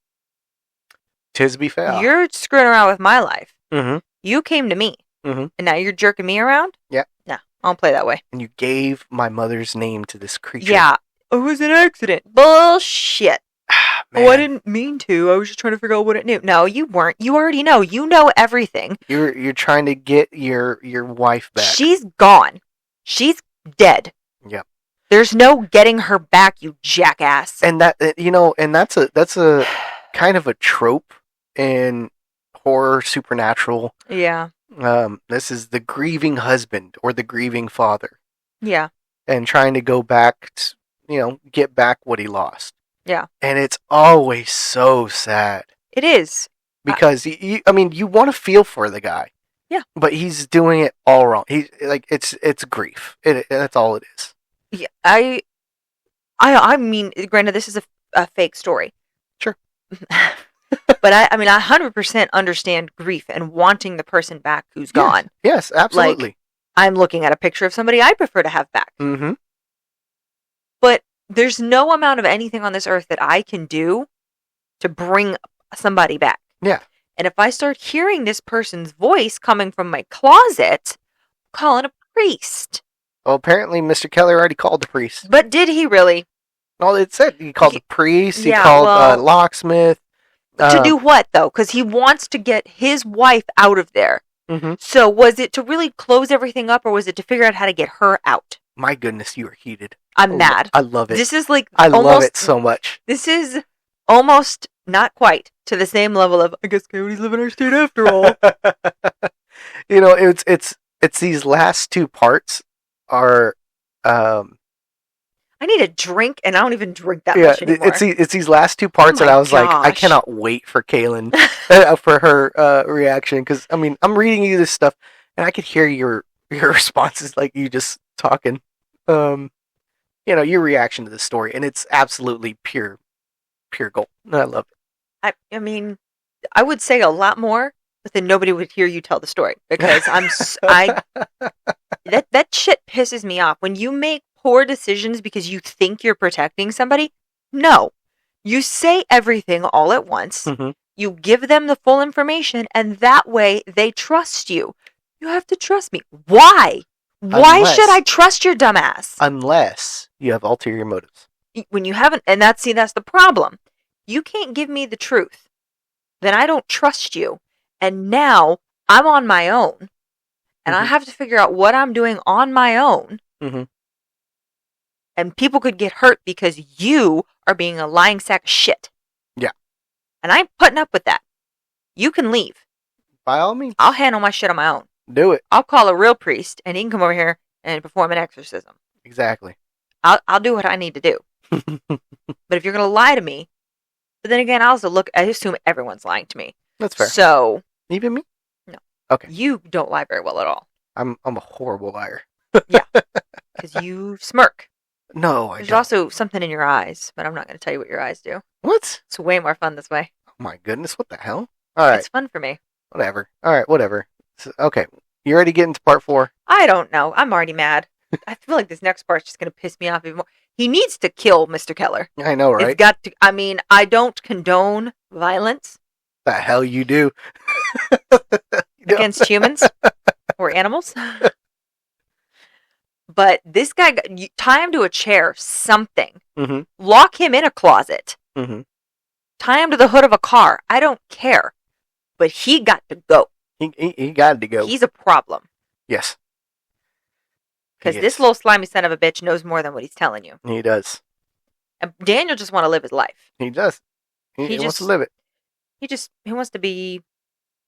Speaker 1: Tis be fair.
Speaker 2: You're screwing around with my life.
Speaker 1: Mm-hmm.
Speaker 2: You came to me,
Speaker 1: Mhm.
Speaker 2: and now you're jerking me around?
Speaker 1: Yeah.
Speaker 2: No, I don't play that way.
Speaker 1: And you gave my mother's name to this creature.
Speaker 2: Yeah. It was an accident. Bullshit.
Speaker 1: Man,
Speaker 2: Oh, I didn't mean to. I was just trying to figure out what it knew. No, you weren't. You already know. You know everything.
Speaker 1: You're trying to get your wife back.
Speaker 2: She's gone. She's dead.
Speaker 1: Yep.
Speaker 2: There's no getting her back, you jackass.
Speaker 1: And that and that's a kind of a trope in horror supernatural.
Speaker 2: Yeah.
Speaker 1: This is the grieving husband or the grieving father
Speaker 2: Yeah.
Speaker 1: and trying to go back to, get back what he lost.
Speaker 2: Yeah.
Speaker 1: And it's always so sad
Speaker 2: It is.
Speaker 1: because you want to feel for the guy.
Speaker 2: Yeah.
Speaker 1: But he's doing it all wrong. He's like it's grief. That's all it is.
Speaker 2: Yeah. I mean, granted, this is a fake story.
Speaker 1: Sure.
Speaker 2: But I 100% understand grief and wanting the person back who's gone.
Speaker 1: Yes, absolutely.
Speaker 2: I'm looking at a picture of somebody I prefer to have back.
Speaker 1: Mm-hmm.
Speaker 2: But there's no amount of anything on this earth that I can do to bring somebody back.
Speaker 1: Yeah.
Speaker 2: And if I start hearing this person's voice coming from my closet, I'm calling a priest.
Speaker 1: Well, apparently Mr. Keller already called the priest.
Speaker 2: But did he really?
Speaker 1: Well, it said he called the priest. He
Speaker 2: Yeah,
Speaker 1: called
Speaker 2: well,
Speaker 1: locksmith.
Speaker 2: To do what, though? Because he wants to get his wife out of there.
Speaker 1: Mm-hmm.
Speaker 2: So was it to really close everything up, or was it to figure out how to get her out?
Speaker 1: My goodness, you are heated.
Speaker 2: I'm mad.
Speaker 1: I love it.
Speaker 2: This is like
Speaker 1: I
Speaker 2: almost,
Speaker 1: love it so much.
Speaker 2: This is almost not quite to the same level of, I guess Coyote's live in our state after all.
Speaker 1: It's these last two parts are
Speaker 2: I need a drink, and I don't even drink that much anymore.
Speaker 1: it's these last two parts
Speaker 2: Oh
Speaker 1: that
Speaker 2: my
Speaker 1: I was like, I
Speaker 2: gosh.
Speaker 1: cannot wait for Kaylin for her reaction, because I'm reading you this stuff and I could hear your responses, like you just talking, your reaction to the story, and it's absolutely pure gold. I love it.
Speaker 2: I mean, I would say a lot more, but then nobody would hear you tell the story, because that shit pisses me off. When you make poor decisions because you think you're protecting somebody, no. You say everything all at once.
Speaker 1: Mhm.
Speaker 2: You give them the full information, and that way they trust you. You have to trust me. Why? Why
Speaker 1: Unless-
Speaker 2: should I trust your dumbass?
Speaker 1: Unless you have ulterior motives.
Speaker 2: When you haven't, and that's the problem. You can't give me the truth. Then I don't trust you. And now I'm on my own. And I
Speaker 1: Mhm.
Speaker 2: have to figure out what I'm doing on my own.
Speaker 1: Mhm.
Speaker 2: And people could get hurt because you are being a lying sack of shit.
Speaker 1: Yeah.
Speaker 2: And I'm putting up with that. You can leave.
Speaker 1: By all means,
Speaker 2: I'll handle my shit on my own.
Speaker 1: do it.
Speaker 2: I'll call a real priest, and he can come over here and perform an exorcism.
Speaker 1: Exactly.
Speaker 2: I'll do what I need to do. But if you're going to lie to me, but then again, I assume everyone's lying to me.
Speaker 1: That's fair.
Speaker 2: So,
Speaker 1: Even me?
Speaker 2: No.
Speaker 1: Okay.
Speaker 2: You don't lie very well at all.
Speaker 1: I'm a horrible liar.
Speaker 2: Because you smirk.
Speaker 1: No, I
Speaker 2: There's
Speaker 1: don't.
Speaker 2: also something in your eyes, but I'm not going to tell you what your eyes do.
Speaker 1: What?
Speaker 2: It's way more fun this way.
Speaker 1: Oh My goodness, what the hell? All right,
Speaker 2: It's fun for me.
Speaker 1: whatever. All right, whatever. Okay, you ready to get into part 4?
Speaker 2: I don't know. I'm already mad. I feel like this next part's just going to piss me off even more. He needs to kill Mr. Keller.
Speaker 1: I know,
Speaker 2: It's
Speaker 1: right?
Speaker 2: got to. I mean, I don't condone violence
Speaker 1: The hell you do?
Speaker 2: against humans or animals. But this guy, tie him to a chair, something.
Speaker 1: Mm-hmm.
Speaker 2: Lock him in a closet.
Speaker 1: Mm-hmm.
Speaker 2: Tie him to the hood of a car. I don't care. But he got to go.
Speaker 1: He got to go.
Speaker 2: He's a problem.
Speaker 1: Yes.
Speaker 2: Because this little slimy son of a bitch knows more than what he's telling you.
Speaker 1: He does.
Speaker 2: And Daniel just wants to live his life.
Speaker 1: He does. He wants to live it.
Speaker 2: He wants to be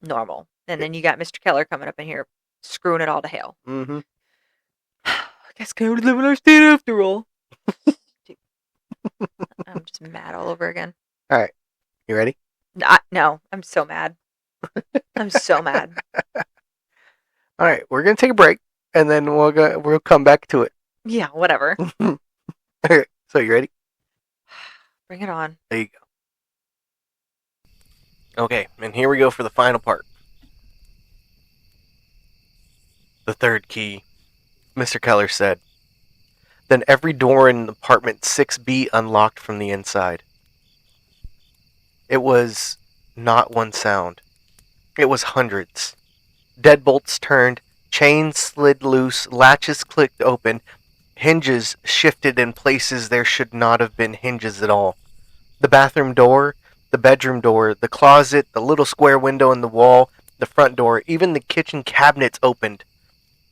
Speaker 2: normal. And then you got Mr. Keller coming up in here screwing it all to hell.
Speaker 1: Mm-hmm.
Speaker 2: I guess I would live in our state after all. I'm just mad all over again.
Speaker 1: All right. You ready?
Speaker 2: No, I'm so mad. I'm so mad.
Speaker 1: All right, we're gonna take a break, and then we'll come back to it.
Speaker 2: Yeah, whatever.
Speaker 1: Okay, so you ready?
Speaker 2: Bring it on.
Speaker 1: There you go. Okay, and here we go for the final part. The third key, Mr. Keller said. Then every door in apartment 6B unlocked from the inside. It was not one sound. It was hundreds. Deadbolts turned, chains slid loose, latches clicked open, hinges shifted in places there should not have been hinges at all. The bathroom door, the bedroom door, the closet, the little square window in the wall, the front door, even the kitchen cabinets opened.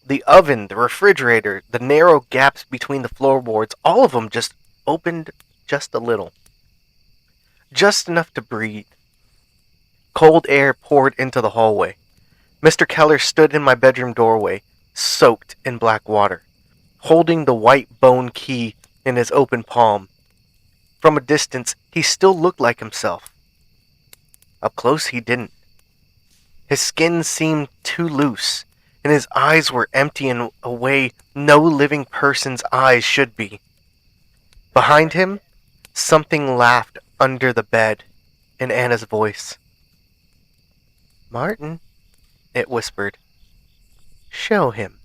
Speaker 1: The oven, the refrigerator, the narrow gaps between the floorboards, all of them just opened just a little. Just enough to breathe. Cold air poured into the hallway. Mr. Keller stood in my bedroom doorway, soaked in black water, holding the white bone key in his open palm. From a distance, he still looked like himself. Up close, he didn't. His skin seemed too loose, and his eyes were empty in a way no living person's eyes should be. Behind him, something laughed under the bed, in Anna's voice. "Martin," it whispered. "Show him."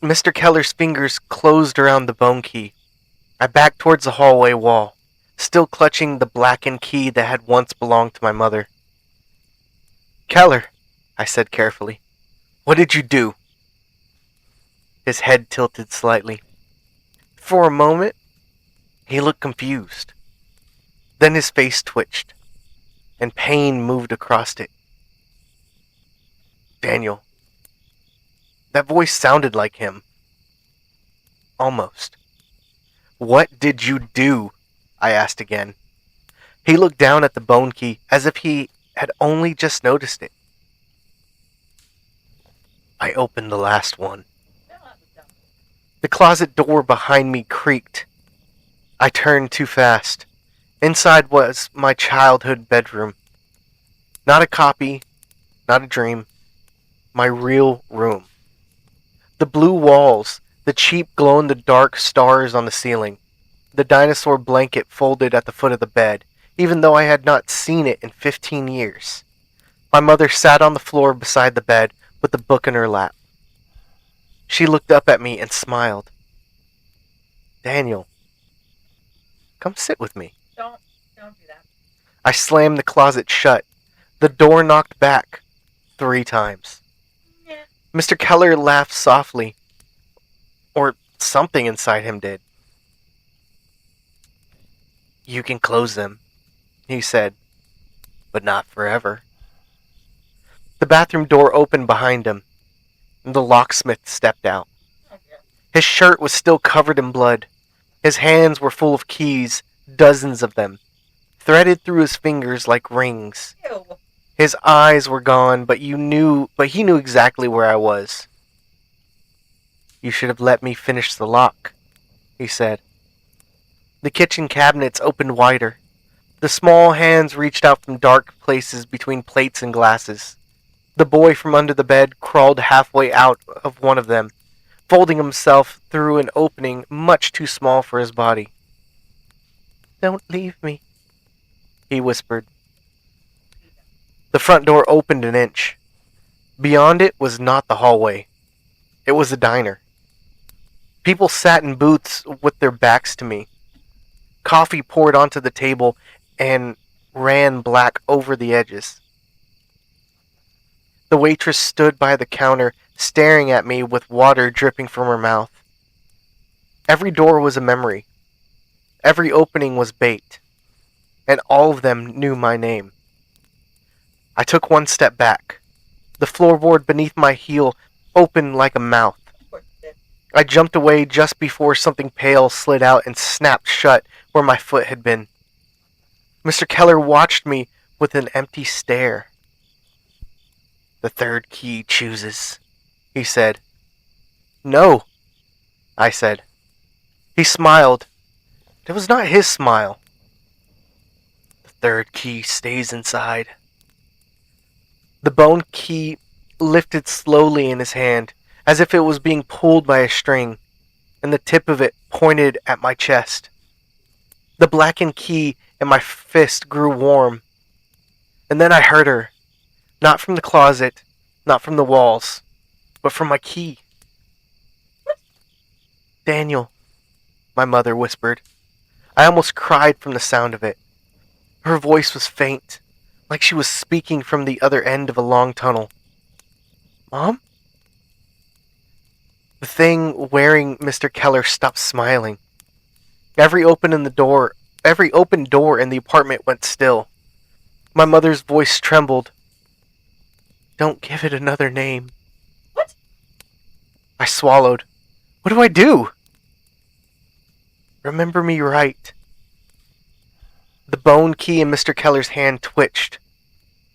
Speaker 1: Mr. Keller's fingers closed around the bone key. I backed towards the hallway wall, still clutching the blackened key that had once belonged to my mother. "Keller," I said carefully, "what did you do?" His head tilted slightly. For a moment, he looked confused. Then his face twitched, and pain moved across it. "Daniel." That voice sounded like him. Almost. "What did you do?" I asked again. He looked down at the bone key as if he had only just noticed it. "I opened the last one." The closet door behind me creaked. I turned too fast. Inside was my childhood bedroom. Not a copy, not a dream. My real room. The blue walls, the cheap glow-in-the-dark stars on the ceiling, the dinosaur blanket folded at the foot of the bed, even though I had not seen it in 15 years. My mother sat on the floor beside the bed with the book in her lap. She looked up at me and smiled. "Daniel, come sit with me."
Speaker 2: Don't do that.
Speaker 1: I slammed the closet shut. The door knocked back 3 times.
Speaker 2: Yeah.
Speaker 1: Mr. Keller laughed softly. Or something inside him did. "You can close them," he said, "but not forever." The bathroom door opened behind him, and the locksmith stepped out. His shirt was still covered in blood. His hands were full of keys, dozens of them, threaded through his fingers like rings.
Speaker 2: Ew.
Speaker 1: His eyes were gone, but he knew exactly where I was. "You should have let me finish the lock," he said. The kitchen cabinets opened wider. The small hands reached out from dark places between plates and glasses. The boy from under the bed crawled halfway out of one of them, folding himself through an opening much too small for his body. "Don't leave me," he whispered. The front door opened an inch. Beyond it was not the hallway. It was a diner. People sat in booths with their backs to me. Coffee poured onto the table and ran black over the edges. The waitress stood by the counter, staring at me with water dripping from her mouth. Every door was a memory. Every opening was bait. And all of them knew my name. I took one step back. The floorboard beneath my heel opened like a mouth. I jumped away just before something pale slid out and snapped shut where my foot had been. Mr. Keller watched me with an empty stare. The third key chooses, he said. No, I said. He smiled. It was not his smile. The third key stays inside. The bone key lifted slowly in his hand, as if it was being pulled by a string, and the tip of it pointed at my chest. The blackened key in my fist grew warm, and then I heard her, not from the closet, not from the walls, but from my key. Daniel, my mother whispered. I almost cried from the sound of it. Her voice was faint, like she was speaking from the other end of a long tunnel. Mom? The thing wearing Mr. Keller stopped smiling. Every open door in the apartment went still. My mother's voice trembled. Don't give it another name.
Speaker 2: What?
Speaker 1: I swallowed. What do I do? Remember me right. The bone key in Mr. Keller's hand twitched.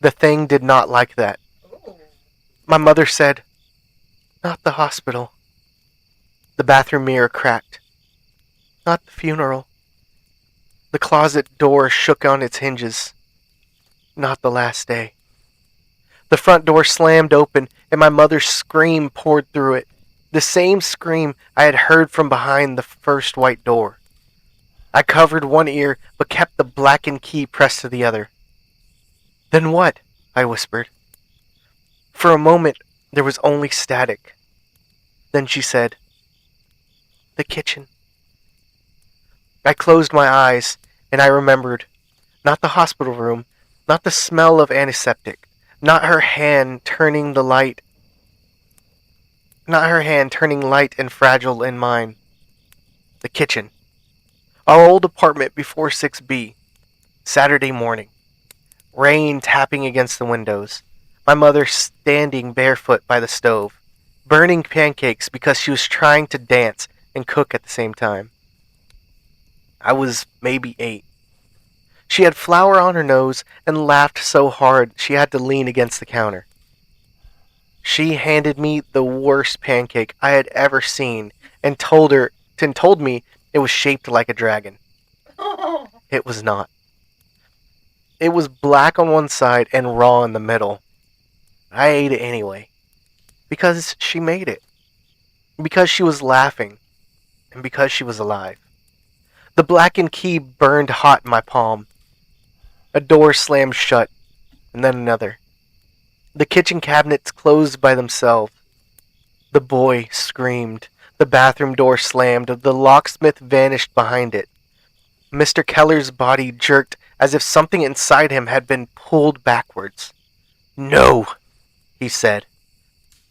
Speaker 1: The thing did not like that.
Speaker 2: Ooh.
Speaker 1: My mother said, Not the hospital. The bathroom mirror cracked. Not the funeral. The closet door shook on its hinges. Not the last day. The front door slammed open, and my mother's scream poured through it. The same scream I had heard from behind the first white door. I covered one ear, but kept the blackened key pressed to the other. Then what? I whispered. For a moment, there was only static. Then she said, The kitchen. I closed my eyes, and I remembered. Not the hospital room, not the smell of antiseptic, not her hand turning light and fragile in mine. The kitchen. Our old apartment before 6B. Saturday morning. Rain tapping against the windows. My mother standing barefoot by the stove, burning pancakes because she was trying to dance and cook at the same time. I was maybe 8. She had flour on her nose and laughed so hard she had to lean against the counter. She handed me the worst pancake I had ever seen and told me it was shaped like a dragon. It was not. It was black on one side and raw in the middle. I ate it anyway. Because she made it. Because she was laughing. And because she was alive. The blackened key burned hot in my palm. A door slammed shut, and then another. The kitchen cabinets closed by themselves. The boy screamed. The bathroom door slammed. The locksmith vanished behind it. Mr. Keller's body jerked as if something inside him had been pulled backwards. No, he said.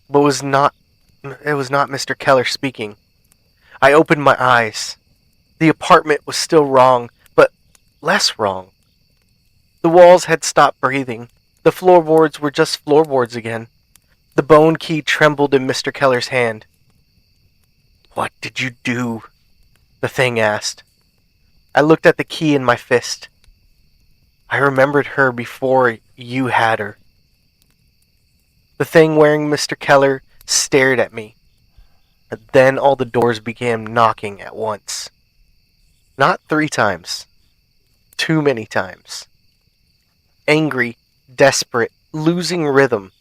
Speaker 1: But it was not Mr. Keller speaking. I opened my eyes. The apartment was still wrong, but less wrong. The walls had stopped breathing. The floorboards were just floorboards again. The bone key trembled in Mr. Keller's hand. What did you do? The thing asked. I looked at the key in my fist. I remembered her before you had her. The thing wearing Mr. Keller stared at me. And then all the doors began knocking at once. Not 3 times. Too many times. Angry, desperate, losing rhythm.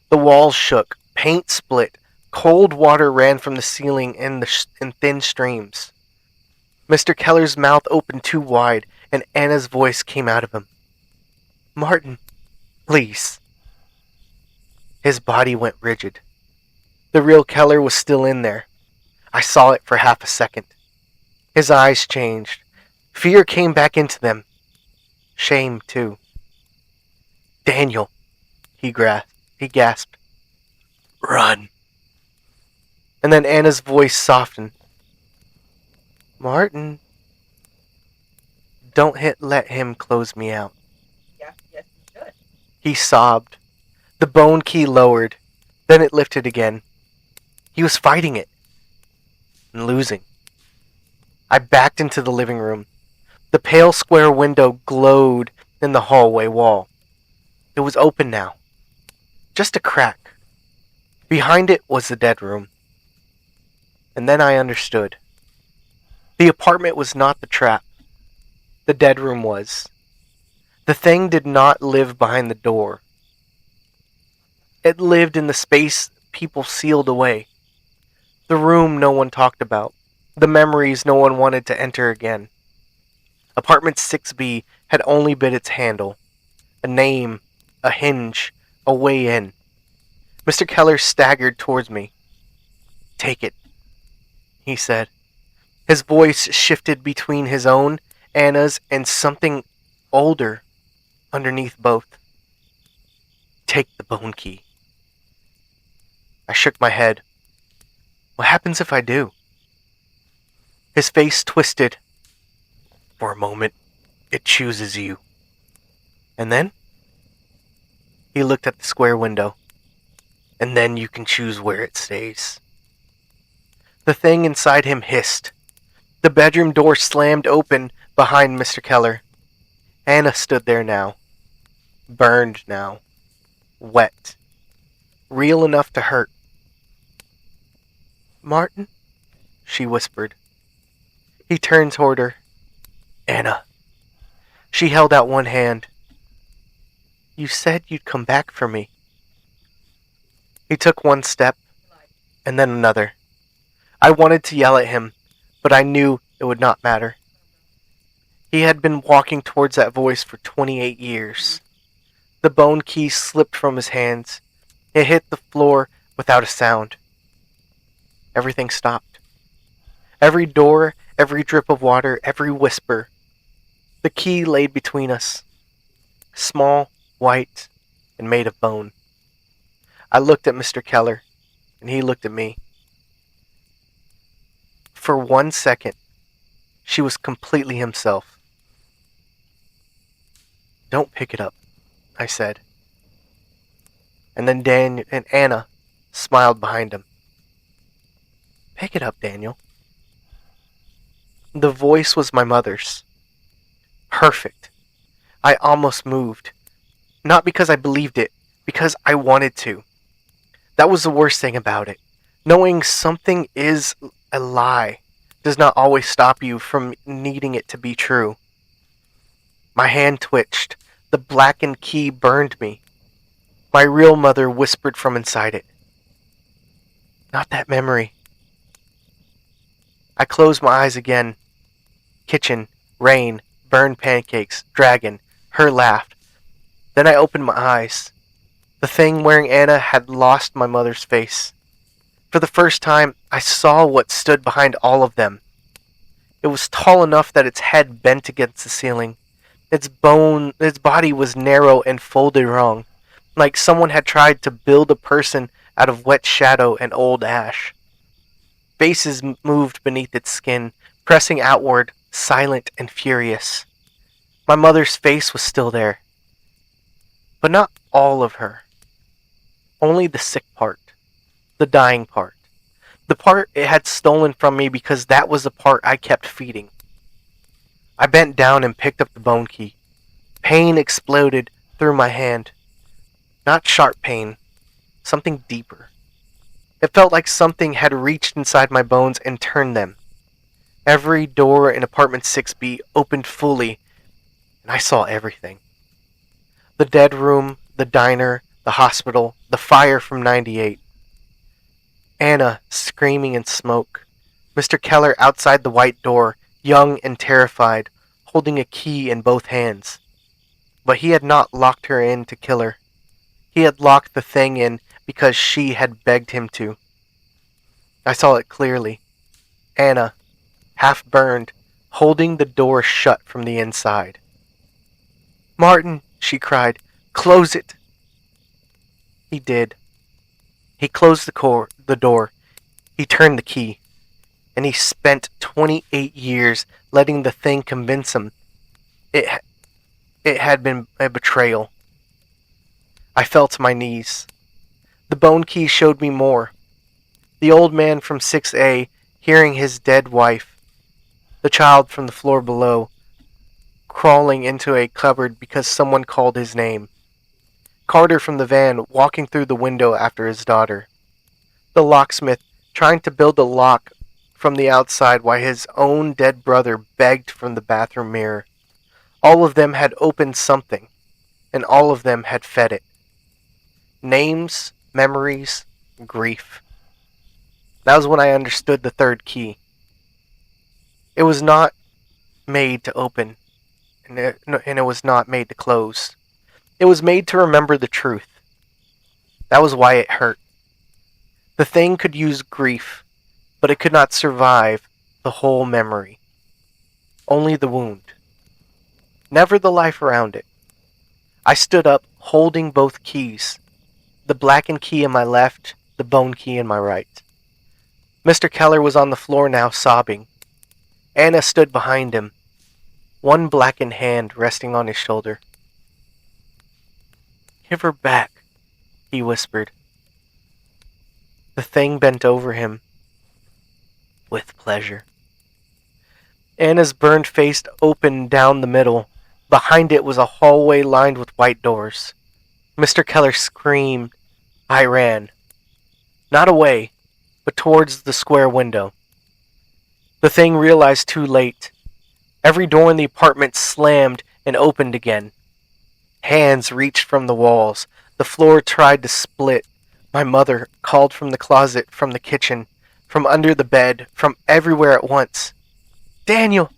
Speaker 1: The walls shook, paint split, cold water ran from the ceiling in thin streams. Mr. Keller's mouth opened too wide, and Anna's voice came out of him. Martin, please. His body went rigid. The real Keller was still in there. I saw it for half a second. His eyes changed. Fear came back into them. Shame, too. Daniel, he gasped. Run. And then Anna's voice softened. Martin, don't let him close me out.
Speaker 2: Yes, you should.
Speaker 1: He sobbed. The bone key lowered. Then it lifted again. He was fighting it. And losing. I backed into the living room. The pale square window glowed in the hallway wall. It was open now. Just a crack. Behind it was the dead room. And then I understood. The apartment was not the trap. The dead room was. The thing did not live behind the door. It lived in the space people sealed away. The room no one talked about. The memories no one wanted to enter again. Apartment 6B had only been its handle. A name, a hinge, a way in. Mr. Keller staggered towards me. Take it, he said. His voice shifted between his own, Anna's, and something older underneath both. Take the bone key. I shook my head. What happens if I do? His face twisted. For a moment, it chooses you. And then? He looked at the square window. And then you can choose where it stays. The thing inside him hissed. The bedroom door slammed open behind Mr. Keller. Anna stood there now. Burned now. Wet. Real enough to hurt. Martin? She whispered. He turned toward her. Anna. She held out one hand. You said you'd come back for me. He took one step, and then another. I wanted to yell at him, but I knew it would not matter. He had been walking towards that voice for 28 years. The bone key slipped from his hands. It hit the floor without a sound. Everything stopped. Every door, every drip of water, every whisper. The key laid between us. Small, white, and made of bone. I looked at Mr. Keller, and he looked at me. For 1 second, she was completely himself. Don't pick it up, I said. And then Dan and Anna smiled behind him. Pick it up, Daniel. The voice was my mother's. Perfect. I almost moved. Not because I believed it, because I wanted to. That was the worst thing about it. Knowing something is a lie does not always stop you from needing it to be true. My hand twitched. The blackened key burned me. My real mother whispered from inside it. Not that memory. I closed my eyes again. Kitchen, rain, burned pancakes, dragon, her laugh. Then I opened my eyes. The thing wearing Anna had lost my mother's face. For the first time, I saw what stood behind all of them. It was tall enough that its head bent against the ceiling. Its body was narrow and folded wrong, like someone had tried to build a person out of wet shadow and old ash. Faces moved beneath its skin, pressing outward, silent and furious. My mother's face was still there. But not all of her. Only the sick part. The dying part. The part it had stolen from me because that was the part I kept feeding. I bent down and picked up the bone key. Pain exploded through my hand. Not sharp pain. Something deeper. It felt like something had reached inside my bones and turned them. Every door in apartment 6B opened fully, and I saw everything. The dead room, the diner, the hospital, the fire from 98. Anna screaming in smoke. Mr. Keller outside the white door, young and terrified, holding a key in both hands. But he had not locked her in to kill her. He had locked the thing in because she had begged him to. I saw it clearly. Anna, half burned, holding the door shut from the inside. "Martin," she cried, "close it." He did. He closed the door. He turned the key. And he spent 28 years letting the thing convince him it, it had been a betrayal. I fell to my knees. The bone key showed me more. The old man from 6A hearing his dead wife. The child from the floor below crawling into a cupboard because someone called his name. Carter from the van walking through the window after his daughter. The locksmith trying to build a lock from the outside while his own dead brother begged from the bathroom mirror. All of them had opened something, and all of them had fed it. Names, memories, grief. That was when I understood the third key. It was not made to open, and it was not made to close. It was made to remember the truth. That was why it hurt. The thing could use grief, but it could not survive the whole memory. Only the wound. Never the life around it. I stood up, holding both keys. The blackened key in my left, the bone key in my right. Mr. Keller was on the floor now, sobbing. Anna stood behind him, one blackened hand resting on his shoulder. "Give her back," he whispered. The thing bent over him. With pleasure. Anna's burned face opened down the middle. Behind it was a hallway lined with white doors. Mr. Keller screamed. I ran. Not away, but towards the square window. The thing realized too late. Every door in the apartment slammed and opened again. Hands reached from the walls. The floor tried to split. My mother called from the closet, from the kitchen, from under the bed, from everywhere at once. "Daniel!"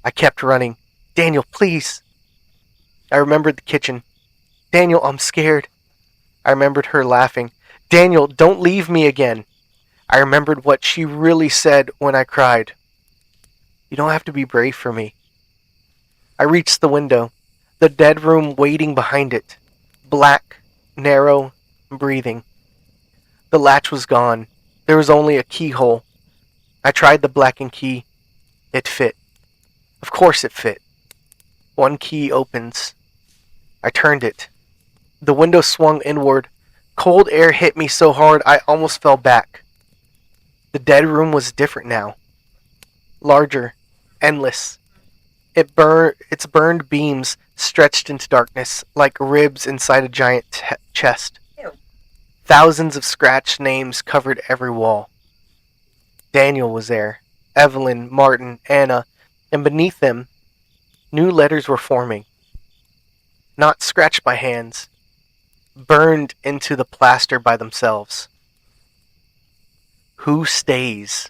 Speaker 1: I kept running. "Daniel, please!" I remembered the kitchen. "Daniel, I'm scared." I remembered her laughing. "Daniel, don't leave me again." I remembered what she really said when I cried. "You don't have to be brave for me." I reached the window, the dead room waiting behind it. Black, narrow, breathing. The latch was gone. There was only a keyhole. I tried the blackened key. It fit. Of course it fit. One key opens. I turned it. The window swung inward. Cold air hit me so hard I almost fell back. The dead room was different now. Larger. Endless. Its burned beams stretched into darkness like ribs inside a giant chest.
Speaker 2: Ew.
Speaker 1: Thousands of scratched names covered every wall. Daniel was there. Evelyn, Martin, Anna, and beneath them, new letters were forming. Not scratched by hands. Burned into the plaster by themselves. Who stays?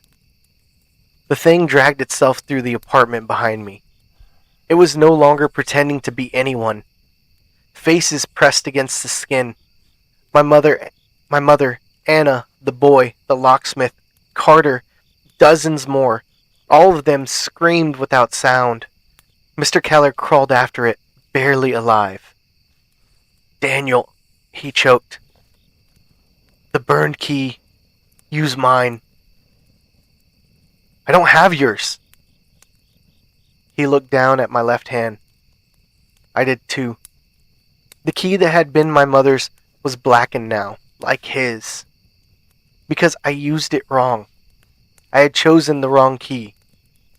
Speaker 1: The thing dragged itself through the apartment behind me. It was no longer pretending to be anyone. Faces pressed against the skin. My mother, Anna, the boy, the locksmith, Carter, dozens more. All of them screamed without sound. Mr. Keller crawled after it, barely alive. "Daniel," he choked. "The burned key. Use mine." "I don't have yours." He looked down at my left hand. I did too. The key that had been my mother's was blackened now, like his. Because I used it wrong. I had chosen the wrong key.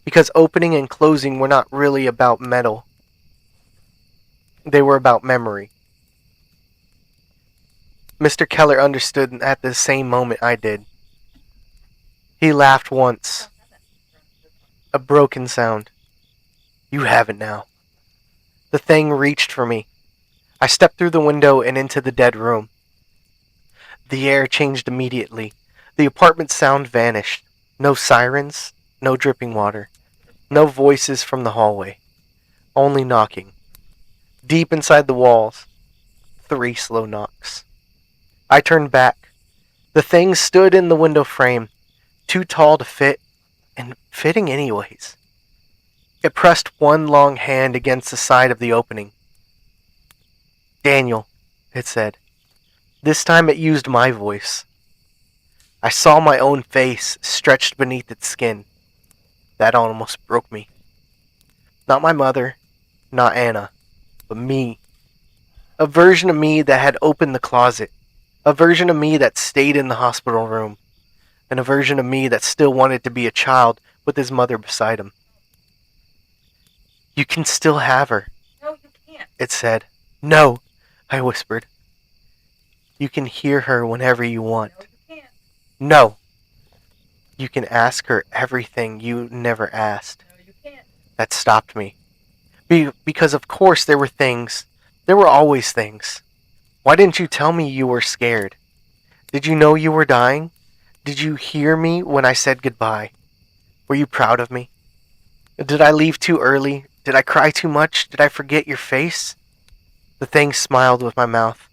Speaker 1: Because opening and closing were not really about metal. They were about memory. Mr. Keller understood at the same moment I did. He laughed once. A broken sound. "You have it now." The thing reached for me. I stepped through the window and into the dead room. The air changed immediately. The apartment sound vanished. No sirens, no dripping water, no voices from the hallway. Only knocking. Deep inside the walls, 3 slow knocks. I turned back. The thing stood in the window frame, too tall to fit, and fitting anyways. It pressed one long hand against the side of the opening. Daniel, it said. This time it used my voice. I saw my own face stretched beneath its skin. That almost broke me. Not my mother, not Anna, but me. A version of me that had opened the closet. A version of me that stayed in the hospital room. And a version of me that still wanted to be a child with his mother beside him. You can still have her.
Speaker 2: No, you can't.
Speaker 1: It said. No, I whispered. You can hear her whenever you want.
Speaker 2: No, you can't.
Speaker 1: No. You can ask her everything you never asked.
Speaker 2: No, you can't.
Speaker 1: That stopped me. Because of course there were things. There were always things. Why didn't you tell me you were scared? Did you know you were dying? Did you hear me when I said goodbye? Were you proud of me? Did I leave too early? Did I cry too much? Did I forget your face? The thing smiled with my mouth.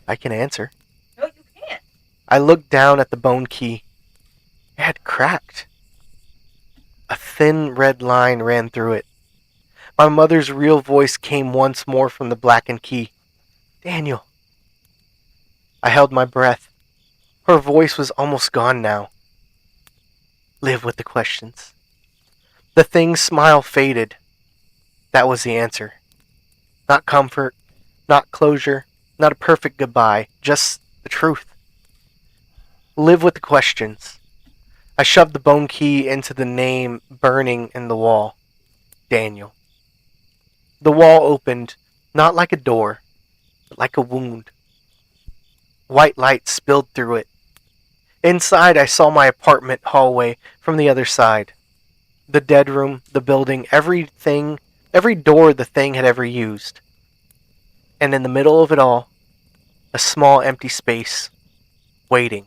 Speaker 1: I can answer.
Speaker 2: No, you can't.
Speaker 1: I looked down at the bone key. It had cracked. A thin red line ran through it. My mother's real voice came once more from the blackened key. Daniel. I held my breath. Her voice was almost gone now. Live with the questions. The thing's smile faded. That was the answer. Not comfort, not closure, not a perfect goodbye, just the truth. Live with the questions. I shoved the bone key into the name burning in the wall. Daniel. The wall opened, not like a door, but like a wound. White light spilled through it. Inside, I saw my apartment hallway from the other side. The dead room, the building, everything, every door the thing had ever used. And in the middle of it all, a small empty space, waiting.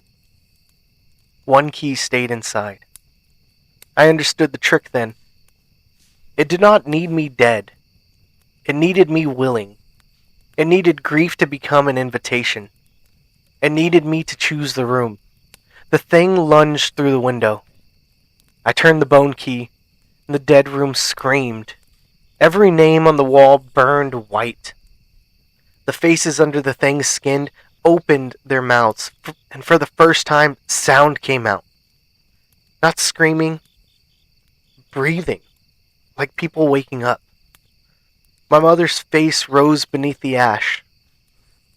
Speaker 1: One key stayed inside. I understood the trick then. It did not need me dead. It needed me willing. It needed grief to become an invitation. It needed me to choose the room. The thing lunged through the window. I turned the bone key, and the dead room screamed. Every name on the wall burned white. The faces under the thing's skin opened their mouths, and for the first time, sound came out. Not screaming, breathing, like people waking up. My mother's face rose beneath the ash.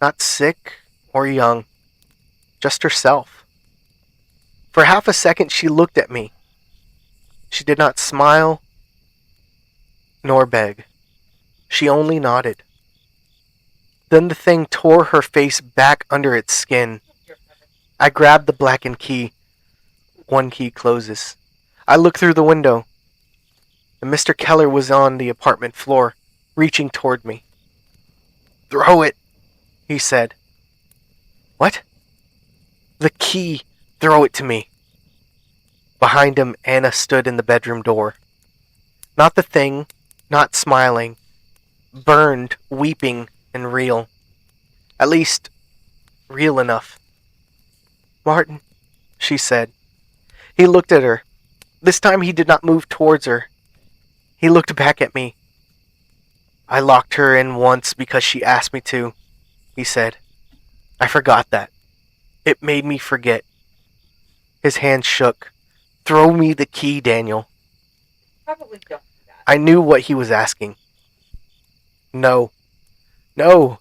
Speaker 1: Not sick or young, just herself. For half a second she looked at me. She did not smile nor beg. She only nodded. Then the thing tore her face back under its skin. I grabbed the blackened key. One key closes. I looked through the window. And Mr. Keller was on the apartment floor, reaching toward me. Throw it, he said. What? The key. Throw it to me. Behind him, Anna stood in the bedroom door. Not the thing, not smiling. Burned, weeping, and real. At least, real enough. Martin, she said. He looked at her. This time he did not move towards her. He looked back at me. I locked her in once because she asked me to, he said. I forgot that. It made me forget. His hand shook. Throw me the key, Daniel.
Speaker 2: Probably don't do that.
Speaker 1: I knew what he was asking. No. No.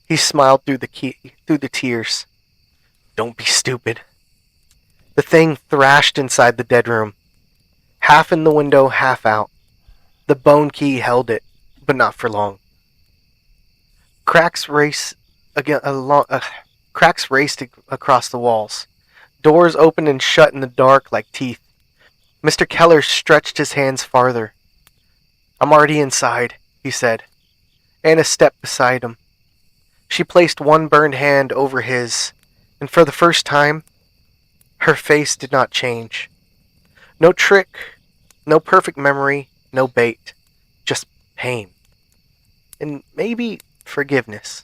Speaker 1: He smiled through the tears. Don't be stupid. The thing thrashed inside the dead room. Half in the window, half out. The bone key held it, but not for long. Cracks raced across the walls. Doors opened and shut in the dark like teeth. Mr. Keller stretched his hands farther. I'm already inside, he said. Anna stepped beside him. She placed one burned hand over his, and for the first time, her face did not change. No trick, no perfect memory, no bait, just pain. and maybe forgiveness,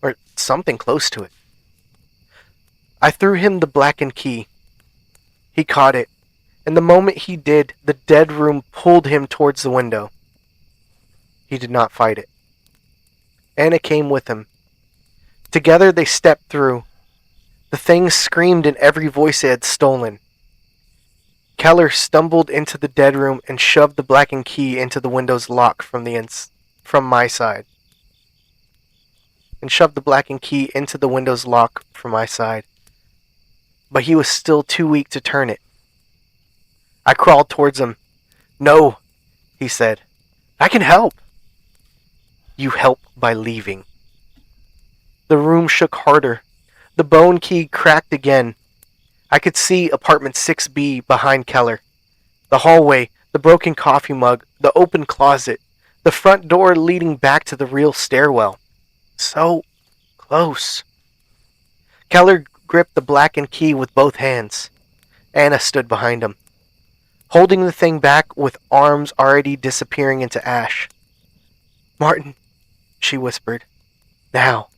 Speaker 1: or something close to it. I threw him the blackened key. He caught it, and the moment he did, the dead room pulled him towards the window. He did not fight it. Anna came with him. Together they stepped through. The thing screamed in every voice it had stolen. Keller stumbled into the dead room and shoved the blackened key into the window's lock from my side. But he was still too weak to turn it. I crawled towards him. "No," he said. "I can help." "You help by leaving." The room shook harder. The bone key cracked again. I could see apartment 6B behind Keller. The hallway, the broken coffee mug, the open closet, the front door leading back to the real stairwell. So close. Keller gripped the blackened key with both hands. Anna stood behind him, holding the thing back with arms already disappearing into ash. "Martin," she whispered. "Now."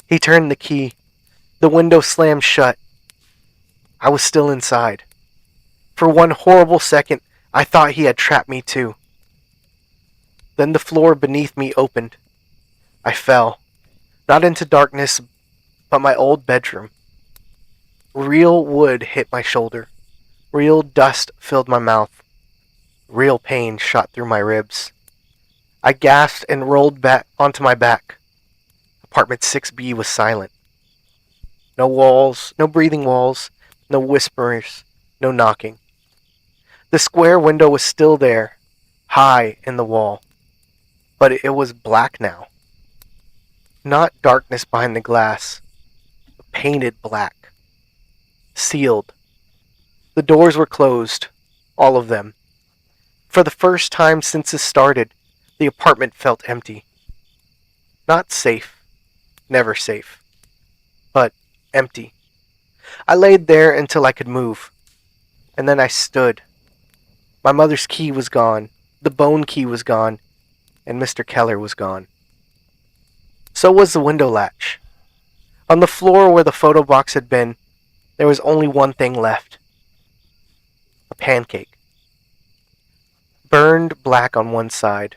Speaker 1: He turned the key. The window slammed shut. I was still inside. For one horrible second, I thought he had trapped me too. Then the floor beneath me opened. I fell, not into darkness, but my old bedroom. Real wood hit my shoulder. Real dust filled my mouth. Real pain shot through my ribs. I gasped and rolled back onto my back. Apartment 6B was silent. No walls, no breathing walls, no whispers, no knocking. The square window was still there, high in the wall. But it was black now. Not darkness behind the glass, but painted black. Sealed. The doors were closed, all of them. For the first time since this started, the apartment felt empty. Not safe. Never safe. But empty. I laid there until I could move. And then I stood. My mother's key was gone. The bone key was gone. And Mr. Keller was gone. So was the window latch. On the floor where the photo box had been, there was only one thing left. A pancake. Burned black on one side,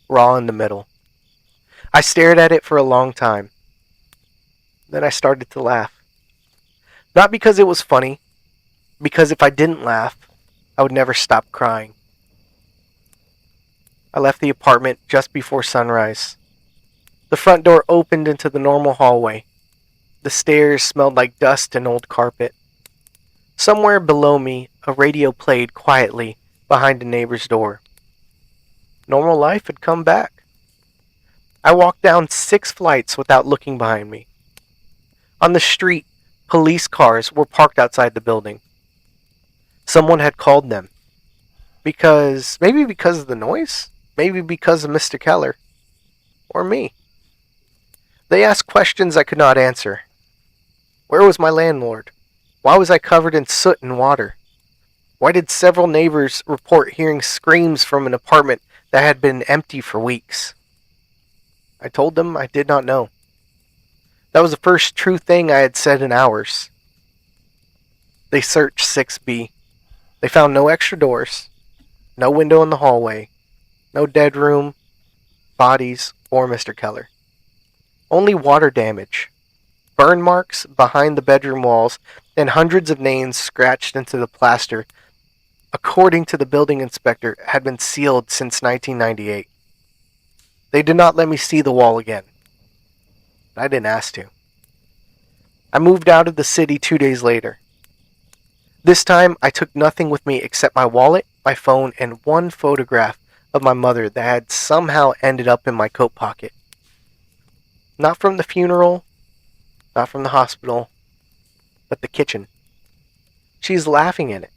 Speaker 1: raw in the middle. I stared at it for a long time. Then I started to laugh. Not because it was funny, because if I didn't laugh, I would never stop crying. I left the apartment just before sunrise. The front door opened into the normal hallway. The stairs smelled like dust and old carpet. Somewhere below me, a radio played quietly behind a neighbor's door. Normal life had come back. I walked down 6 flights without looking behind me. On the street, police cars were parked outside the building. Someone had called them. Maybe because of the noise? Maybe because of Mr. Keller. Or me. They asked questions I could not answer. Where was my landlord? Why was I covered in soot and water? Why did several neighbors report hearing screams from an apartment that had been empty for weeks? I told them I did not know. That was the first true thing I had said in hours. They searched 6B. They found no extra doors, no window in the hallway, no dead room, bodies, or Mr. Keller. Only water damage, burn marks behind the bedroom walls, and hundreds of names scratched into the plaster, according to the building inspector, had been sealed since 1998. They did not let me see the wall again. I didn't ask to. I moved out of the city 2 days later. This time, I took nothing with me except my wallet, my phone, and one photograph of my mother that had somehow ended up in my coat pocket. Not from the funeral, not from the hospital, but the kitchen. She's laughing in it.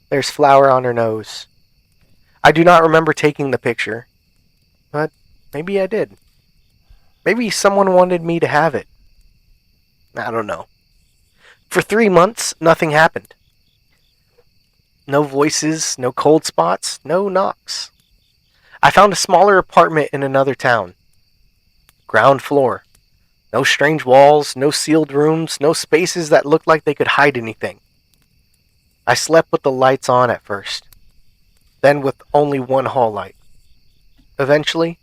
Speaker 1: There's flour on her nose. I do not remember taking the picture, but maybe I did. Maybe someone wanted me to have it. I don't know. For 3 months, nothing happened. No voices, no cold spots, no knocks. I found a smaller apartment in another town. Ground floor. No strange walls, no sealed rooms, no spaces that looked like they could hide anything. I slept with the lights on at first, then with only one hall light. Eventually,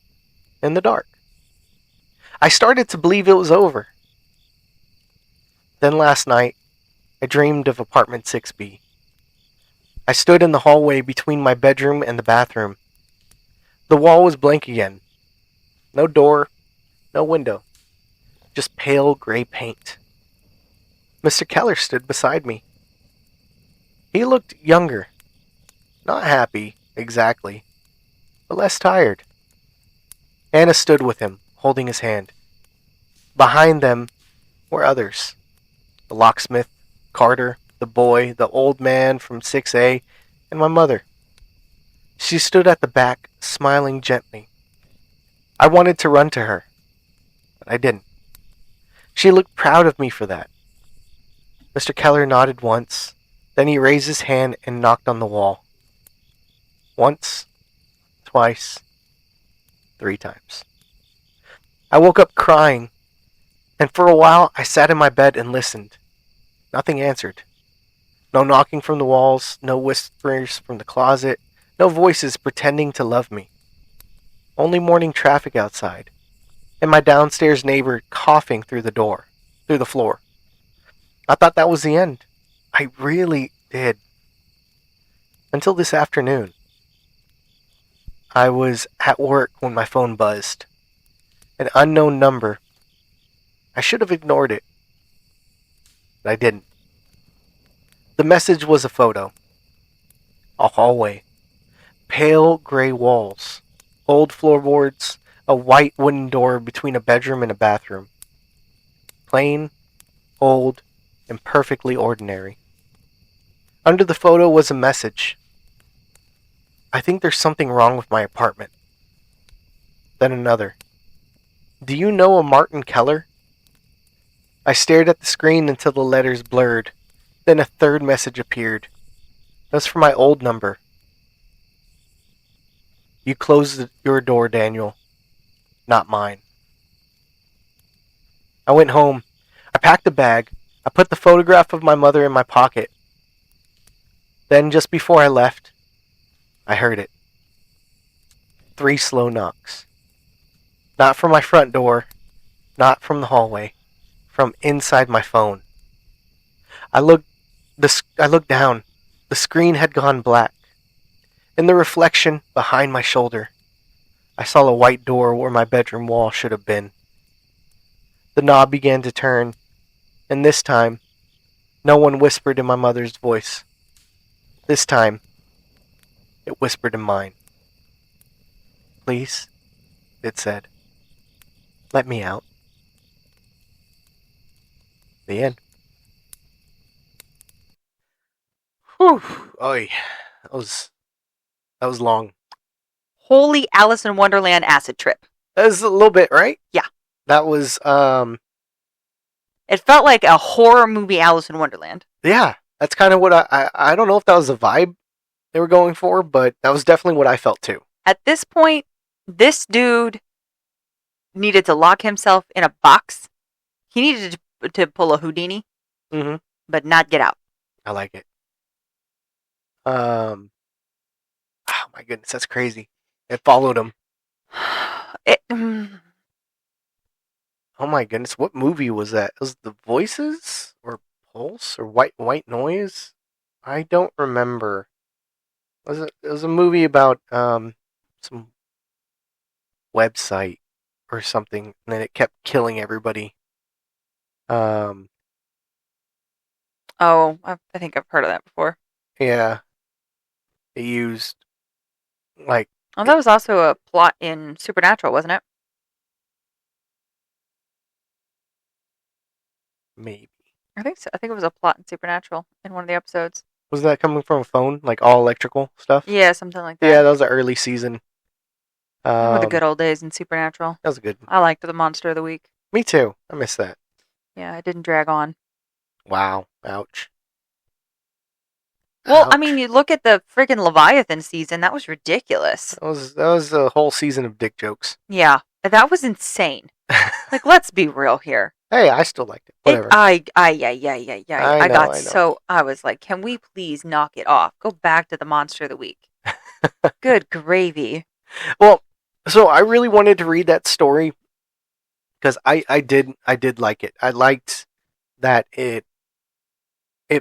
Speaker 1: in the dark. I started to believe it was over. Then last night, I dreamed of apartment 6B. I stood in the hallway between my bedroom and the bathroom. The wall was blank again. No door, no window. Just pale gray paint. Mr. Keller stood beside me. He looked younger. Not happy, exactly, but less tired. Anna stood with him, holding his hand. Behind them were others. The locksmith, Carter, the boy, the old man from 6A, and my mother. She stood at the back, smiling gently. I wanted to run to her, but I didn't. She looked proud of me for that. Mr. Keller nodded once, then he raised his hand and knocked on the wall. Once, twice, 3 times. I woke up crying, and for a while I sat in my bed and listened. Nothing answered. No knocking from the walls, no whispers from the closet, no voices pretending to love me. Only morning traffic outside, and my downstairs neighbor coughing through the floor. I thought that was the end. I really did. Until this afternoon. I was at work when my phone buzzed. An unknown number. I should have ignored it, but I didn't. The message was a photo. A hallway. Pale gray walls. Old floorboards. A white wooden door between a bedroom and a bathroom. Plain, old, and perfectly ordinary. Under the photo was a message. I think there's something wrong with my apartment. Then another. Do you know a Martin Keller? I stared at the screen until the letters blurred. Then a third message appeared. It was from my old number. You closed your door, Daniel. Not mine. I went home. I packed a bag. I put the photograph of my mother in my pocket. Then, just before I left, I heard it. 3 slow knocks. Not from my front door, not from the hallway, from inside my phone. I looked down. The screen had gone black. In the reflection behind my shoulder, I saw a white door where my bedroom wall should have been. The knob began to turn, and this time, no one whispered in my mother's voice. This time, it whispered in mine. Please, it said. Let me out. The end. Whew. Oy. That was long.
Speaker 2: Holy Alice in Wonderland acid trip.
Speaker 1: That was a little bit, right?
Speaker 2: Yeah.
Speaker 1: That was,
Speaker 2: It felt like a horror movie Alice in Wonderland.
Speaker 1: yeah. That's kind of what I don't know if that was the vibe they were going for, but that was definitely what I felt too.
Speaker 2: At this point, this dude needed to lock himself in a box. He needed to pull a Houdini,
Speaker 1: Mm-hmm.
Speaker 2: but not get out.
Speaker 1: I like it. Oh my goodness, that's crazy. It followed him. Oh my goodness, what movie was that? Was it The Voices or Pulse or White Noise? I don't remember. It was a movie about some website or something, and then it kept killing everybody.
Speaker 2: I think I've heard of that before.
Speaker 1: Yeah. It used like
Speaker 2: Oh, that was also a plot in Supernatural, wasn't it?
Speaker 1: maybe.
Speaker 2: I think so. I think it was a plot in Supernatural in one of the episodes.
Speaker 1: Was that coming from a phone? Like all electrical stuff?
Speaker 2: Yeah, something like that.
Speaker 1: Yeah, that was an early season.
Speaker 2: Remember the good old days in Supernatural.
Speaker 1: That was good.
Speaker 2: I liked the Monster of the Week.
Speaker 1: Me too. I miss that.
Speaker 2: Yeah, it didn't drag on.
Speaker 1: Wow. Ouch.
Speaker 2: Well, I
Speaker 1: Ouch.
Speaker 2: mean, you look at the freaking Leviathan season. That was ridiculous.
Speaker 1: That was a whole season of dick jokes.
Speaker 2: Yeah, that was insane. Like, let's be real here.
Speaker 1: Hey, I still liked it. Whatever.
Speaker 2: Yeah.
Speaker 1: I
Speaker 2: I
Speaker 1: know,
Speaker 2: got
Speaker 1: I know.
Speaker 2: so, I was like, can we please knock it off? Go back to the monster of the week. Good gravy.
Speaker 1: Well, so I really wanted to read that story because I did like it. I liked that it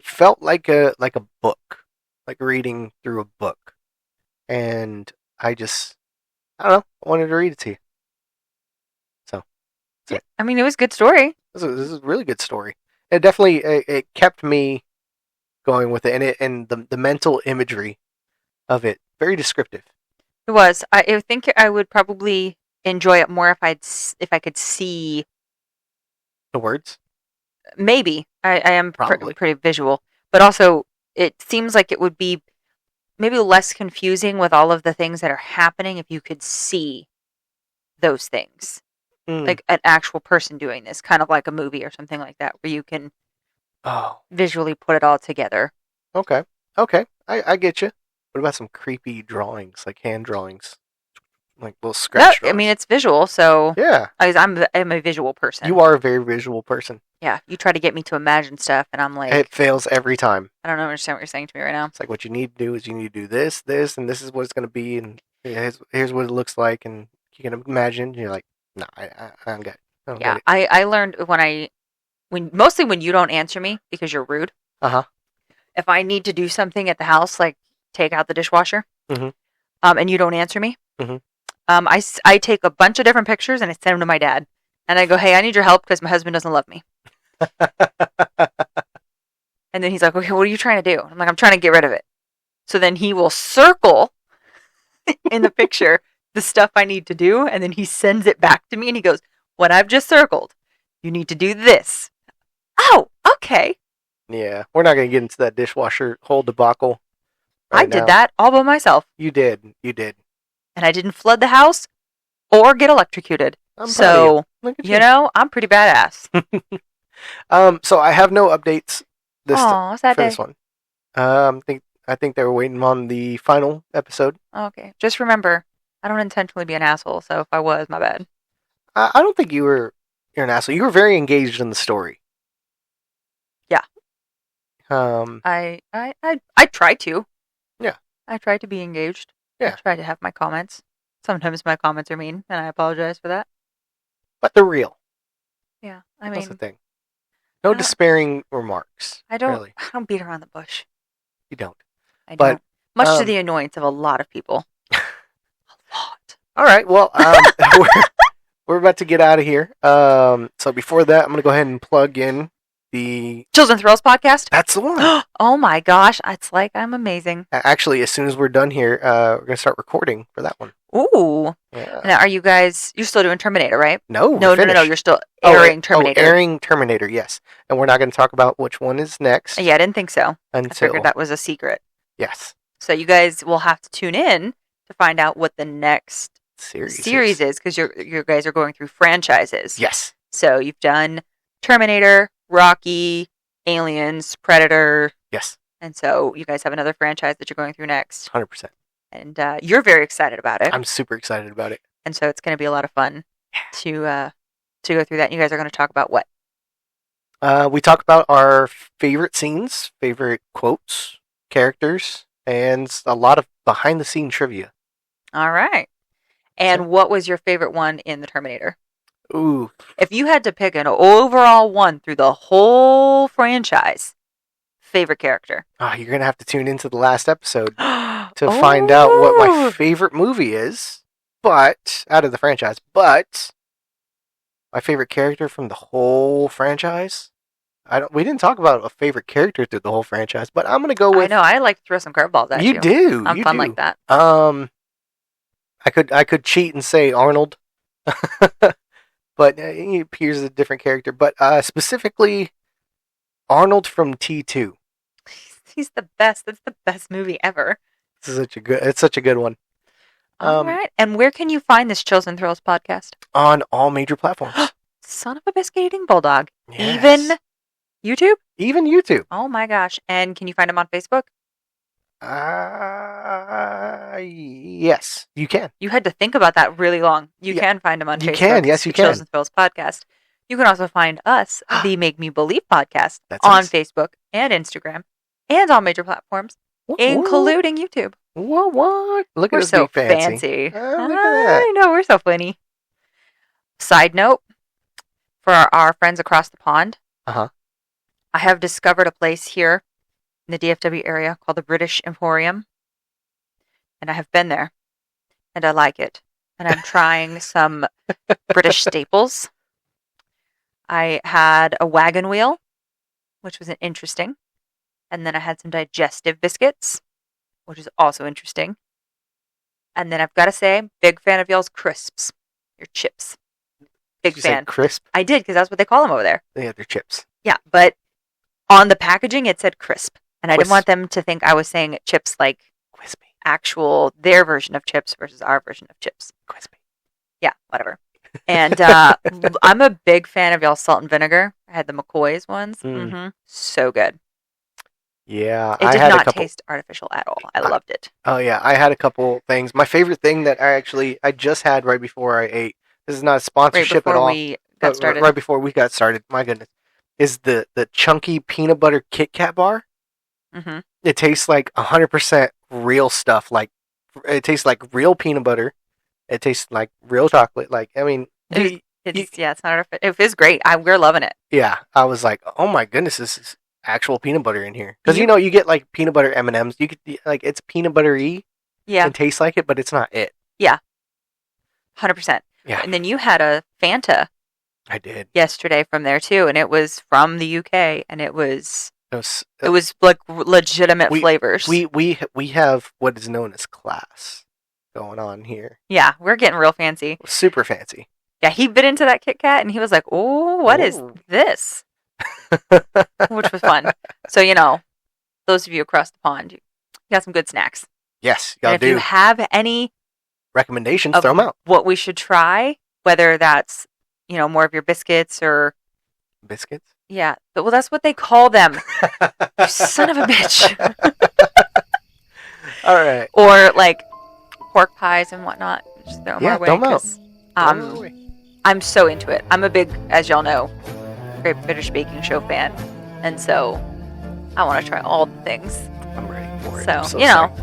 Speaker 1: felt like a book, like reading through a book, and I don't know. I wanted to read it to you. So that's it.
Speaker 2: I mean, it was a good story.
Speaker 1: This is a really good story. It definitely it kept me going with it, and the mental imagery of it very descriptive.
Speaker 2: It was. I think I would probably enjoy it more if I could see.
Speaker 1: The words,
Speaker 2: Maybe I am
Speaker 1: probably.
Speaker 2: pretty visual, but also it seems like it would be maybe less confusing with all of the things that are happening if you could see those things,
Speaker 1: Mm.
Speaker 2: like an actual person doing this, kind of like a movie or something like that, where you can
Speaker 1: Oh,
Speaker 2: visually put it all together.
Speaker 1: okay, okay. I get you. What about some creepy drawings, like hand drawings, like little
Speaker 2: That,
Speaker 1: scratch
Speaker 2: I mean,
Speaker 1: drawings?
Speaker 2: it's visual, so
Speaker 1: Yeah,
Speaker 2: I'm a visual person.
Speaker 1: you are a very visual person.
Speaker 2: Yeah, you try to get me to imagine stuff, and I'm like,
Speaker 1: It fails every time.
Speaker 2: I don't understand what you're saying to me right now.
Speaker 1: It's like what you need to do is you need to do this, this, and this is what it's going to be, and here's what it looks like, and you can imagine. And you're like, no, I don't get it. I don't
Speaker 2: Yeah,
Speaker 1: get it.
Speaker 2: I learned when mostly when you don't answer me because you're rude.
Speaker 1: Uh huh.
Speaker 2: If I need to do something at the house, like take out the dishwasher,
Speaker 1: Mhm.
Speaker 2: and you don't answer me,
Speaker 1: Mhm.
Speaker 2: I take a bunch of different pictures and I send them to my dad, and I go, hey, I need your help because my husband doesn't love me. And then he's like, okay, what are you trying to do? I'm like, I'm trying to get rid of it. So then he will circle in the picture the stuff I need to do, and then he sends it back to me, and he goes, what I've just circled, you need to do this. Oh, okay.
Speaker 1: Yeah, we're not going to get into that dishwasher whole debacle
Speaker 2: I
Speaker 1: right
Speaker 2: did
Speaker 1: now.
Speaker 2: that all by myself,
Speaker 1: You did. You did.
Speaker 2: and I didn't flood the house or get electrocuted.
Speaker 1: I'm proud of
Speaker 2: So,
Speaker 1: you. Look at
Speaker 2: you know, I'm pretty badass.
Speaker 1: So I have no updates
Speaker 2: Aw, sad
Speaker 1: for
Speaker 2: day.
Speaker 1: this one. I think they were waiting on the final episode.
Speaker 2: Okay, just remember, I don't intentionally be an asshole, so if I was, my bad.
Speaker 1: I don't think you're an asshole. You were very engaged in the story.
Speaker 2: Yeah.
Speaker 1: Um.
Speaker 2: I try to.
Speaker 1: Yeah.
Speaker 2: I try to be engaged.
Speaker 1: Yeah.
Speaker 2: I try to have my comments. Sometimes my comments are mean, and I apologize for that.
Speaker 1: But they're real.
Speaker 2: Yeah,
Speaker 1: That's the thing. No
Speaker 2: I don't-
Speaker 1: despairing remarks.
Speaker 2: I don't.
Speaker 1: Really.
Speaker 2: I don't beat around the bush.
Speaker 1: You don't.
Speaker 2: I
Speaker 1: But,
Speaker 2: don't. Much to
Speaker 1: um,
Speaker 2: the annoyance of a lot of people. A lot.
Speaker 1: All right. Well, we're about to get out of here. So before that, I'm gonna go ahead and plug in the.
Speaker 2: Children Thrills podcast.
Speaker 1: That's the one.
Speaker 2: Oh my gosh, it's like I'm amazing.
Speaker 1: Actually, as soon as we're done here, we're gonna start recording for that one.
Speaker 2: Ooh.
Speaker 1: Yeah.
Speaker 2: Now, are you guys? You're still doing Terminator, right?
Speaker 1: No.
Speaker 2: No. You're still airing Terminator.
Speaker 1: Airing Terminator. Yes, and we're not going to talk about which one is next.
Speaker 2: Yeah, I didn't think so. I
Speaker 1: Until
Speaker 2: figured that was a secret.
Speaker 1: yes,
Speaker 2: So you guys will have to tune in to find out what the next
Speaker 1: series
Speaker 2: is, because you guys are going through franchises.
Speaker 1: Yes.
Speaker 2: So you've done Terminator, Rocky, Aliens, Predator,
Speaker 1: Yes.
Speaker 2: and so you guys have another franchise that you're going through next.
Speaker 1: 100%.
Speaker 2: And you're very excited about it.
Speaker 1: I'm super excited about it.
Speaker 2: And so it's going to be a lot of fun to go through that. And you guys are going to talk about what?
Speaker 1: We talk about our favorite scenes, favorite quotes, characters, and a lot of behind the scene trivia.
Speaker 2: All right. And what was your favorite one in the Terminator?
Speaker 1: Ooh.
Speaker 2: If you had to pick an overall one through the whole franchise, favorite character.
Speaker 1: You're going to have to tune into the last episode to find out what my favorite movie is. But out of the franchise, but my favorite character from the whole franchise. We didn't talk about a favorite character through the whole franchise, but I'm gonna go with.
Speaker 2: I know I like to throw some curveballs at you.
Speaker 1: You do.
Speaker 2: I'm fun like that.
Speaker 1: I could cheat and say Arnold, but he appears as a different character. But specifically, Arnold from T2.
Speaker 2: He's the best. That's the best movie ever.
Speaker 1: It's such a good one.
Speaker 2: All right. And where can you find this Chills and Thrills podcast?
Speaker 1: On all major platforms.
Speaker 2: Son of a biscuit eating bulldog.
Speaker 1: Yes.
Speaker 2: Even YouTube?
Speaker 1: Even YouTube.
Speaker 2: Oh my gosh. And can you find him on Facebook?
Speaker 1: Yes, you can.
Speaker 2: You had to think about that really long. You can find them on
Speaker 1: You
Speaker 2: Facebook.
Speaker 1: can, yes, you
Speaker 2: the Chills
Speaker 1: can.
Speaker 2: and Thrills podcast. You can also find us, the Make Me Believe podcast,
Speaker 1: That's
Speaker 2: on
Speaker 1: us.
Speaker 2: Facebook and Instagram and on major platforms, including YouTube.
Speaker 1: What? Look
Speaker 2: We're
Speaker 1: at us
Speaker 2: so
Speaker 1: being fancy.
Speaker 2: fancy.
Speaker 1: Look at that.
Speaker 2: I know, we're so funny. Side note, for our friends across the pond,
Speaker 1: Uh-huh.
Speaker 2: I have discovered a place here in the DFW area called the British Emporium. And I have been there. And I like it. And I'm trying some British staples. I had a wagon wheel, which was interesting. And then I had some digestive biscuits, which is also interesting. And then I've got to say, big fan of y'all's crisps, your chips. Big
Speaker 1: Did you
Speaker 2: fan.
Speaker 1: say crisp?
Speaker 2: I did, because that's what they call them over there.
Speaker 1: Yeah, they're chips.
Speaker 2: Yeah, but on the packaging it said crisp, and I didn't
Speaker 1: Crisp.
Speaker 2: want them to think I was saying chips like
Speaker 1: Crispy.
Speaker 2: actual their version of chips versus our version of chips.
Speaker 1: Crispy.
Speaker 2: Yeah, whatever. And I'm a big fan of y'all's salt and vinegar. I had the McCoy's ones. So good.
Speaker 1: Yeah,
Speaker 2: It
Speaker 1: I
Speaker 2: did
Speaker 1: had a
Speaker 2: not
Speaker 1: couple.
Speaker 2: taste artificial at all. I loved it.
Speaker 1: Oh yeah, I had a couple things. My favorite thing that I just had right before I ate. This is not a
Speaker 2: Right
Speaker 1: sponsorship at
Speaker 2: before
Speaker 1: all.
Speaker 2: we got started.
Speaker 1: Right before we got started. My goodness, is the chunky peanut butter Kit Kat bar.
Speaker 2: Mm-hmm.
Speaker 1: It tastes like 100% real stuff. Like it tastes like real peanut butter. It tastes like real chocolate. Like I mean,
Speaker 2: It's not artificial. It was great. We're loving it.
Speaker 1: yeah. I was like, oh my goodness, this is actual peanut butter in here. Because you get like peanut butter M&Ms. You could like it's peanut buttery.
Speaker 2: Yeah.
Speaker 1: And tastes like it, but it's not it.
Speaker 2: Yeah. 100%.
Speaker 1: Yeah.
Speaker 2: And then you had a Fanta.
Speaker 1: I did.
Speaker 2: Yesterday from there too, and it was from the UK, and it was
Speaker 1: It
Speaker 2: was like legitimate flavors.
Speaker 1: We have what is known as class going on here.
Speaker 2: Yeah, we're getting real fancy.
Speaker 1: Super fancy.
Speaker 2: Yeah, he bit into that Kit Kat, and he was like, "Oh, what is this?" Which was fun. So those of you across the pond, you got some good snacks.
Speaker 1: Yes,
Speaker 2: and if you have any
Speaker 1: recommendations, throw them out.
Speaker 2: What we should try, whether that's more of your biscuits or
Speaker 1: biscuits.
Speaker 2: Yeah, but that's what they call them. You son of a bitch.
Speaker 1: All right.
Speaker 2: Or like pork pies and whatnot. Just throw them our way.
Speaker 1: Throw them out.
Speaker 2: I'm so into it. I'm a big, as y'all know, Great British Baking Show fan, and so I want to try all the things.
Speaker 1: I'm ready for it.
Speaker 2: So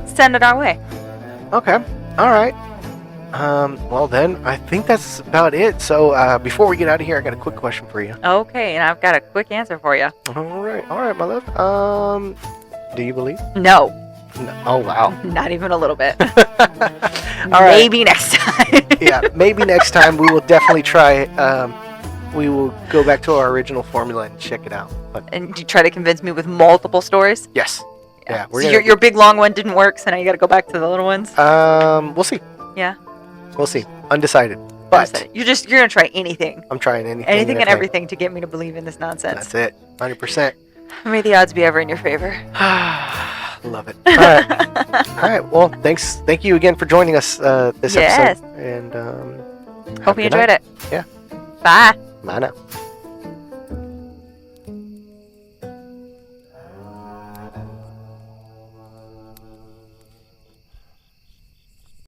Speaker 2: send it our way.
Speaker 1: Okay. All right. Well then, I think that's about it. So before we get out of here, I got a quick question for you.
Speaker 2: Okay, and I've got a quick answer for you.
Speaker 1: All right, my love. Do you believe?
Speaker 2: No.
Speaker 1: Oh wow.
Speaker 2: Not even a little bit.
Speaker 1: All right.
Speaker 2: Maybe next time.
Speaker 1: Yeah, maybe next time we will definitely try. We will go back to our original formula and check it out.
Speaker 2: And you try to convince me with multiple stories?
Speaker 1: Yes. Yeah.
Speaker 2: So your big long one didn't work, so now you got to go back to the little ones.
Speaker 1: We'll see.
Speaker 2: Yeah.
Speaker 1: We'll see. Undecided. But
Speaker 2: you're gonna try anything.
Speaker 1: I'm trying anything.
Speaker 2: Anything and everything to get me to believe in this nonsense.
Speaker 1: That's it. 100%.
Speaker 2: May the odds be ever in your favor.
Speaker 1: Love it. All right. All right. Well, thank you again for joining us this episode. And
Speaker 2: hope you enjoyed it.
Speaker 1: Yeah.
Speaker 2: Bye.
Speaker 1: Bye now.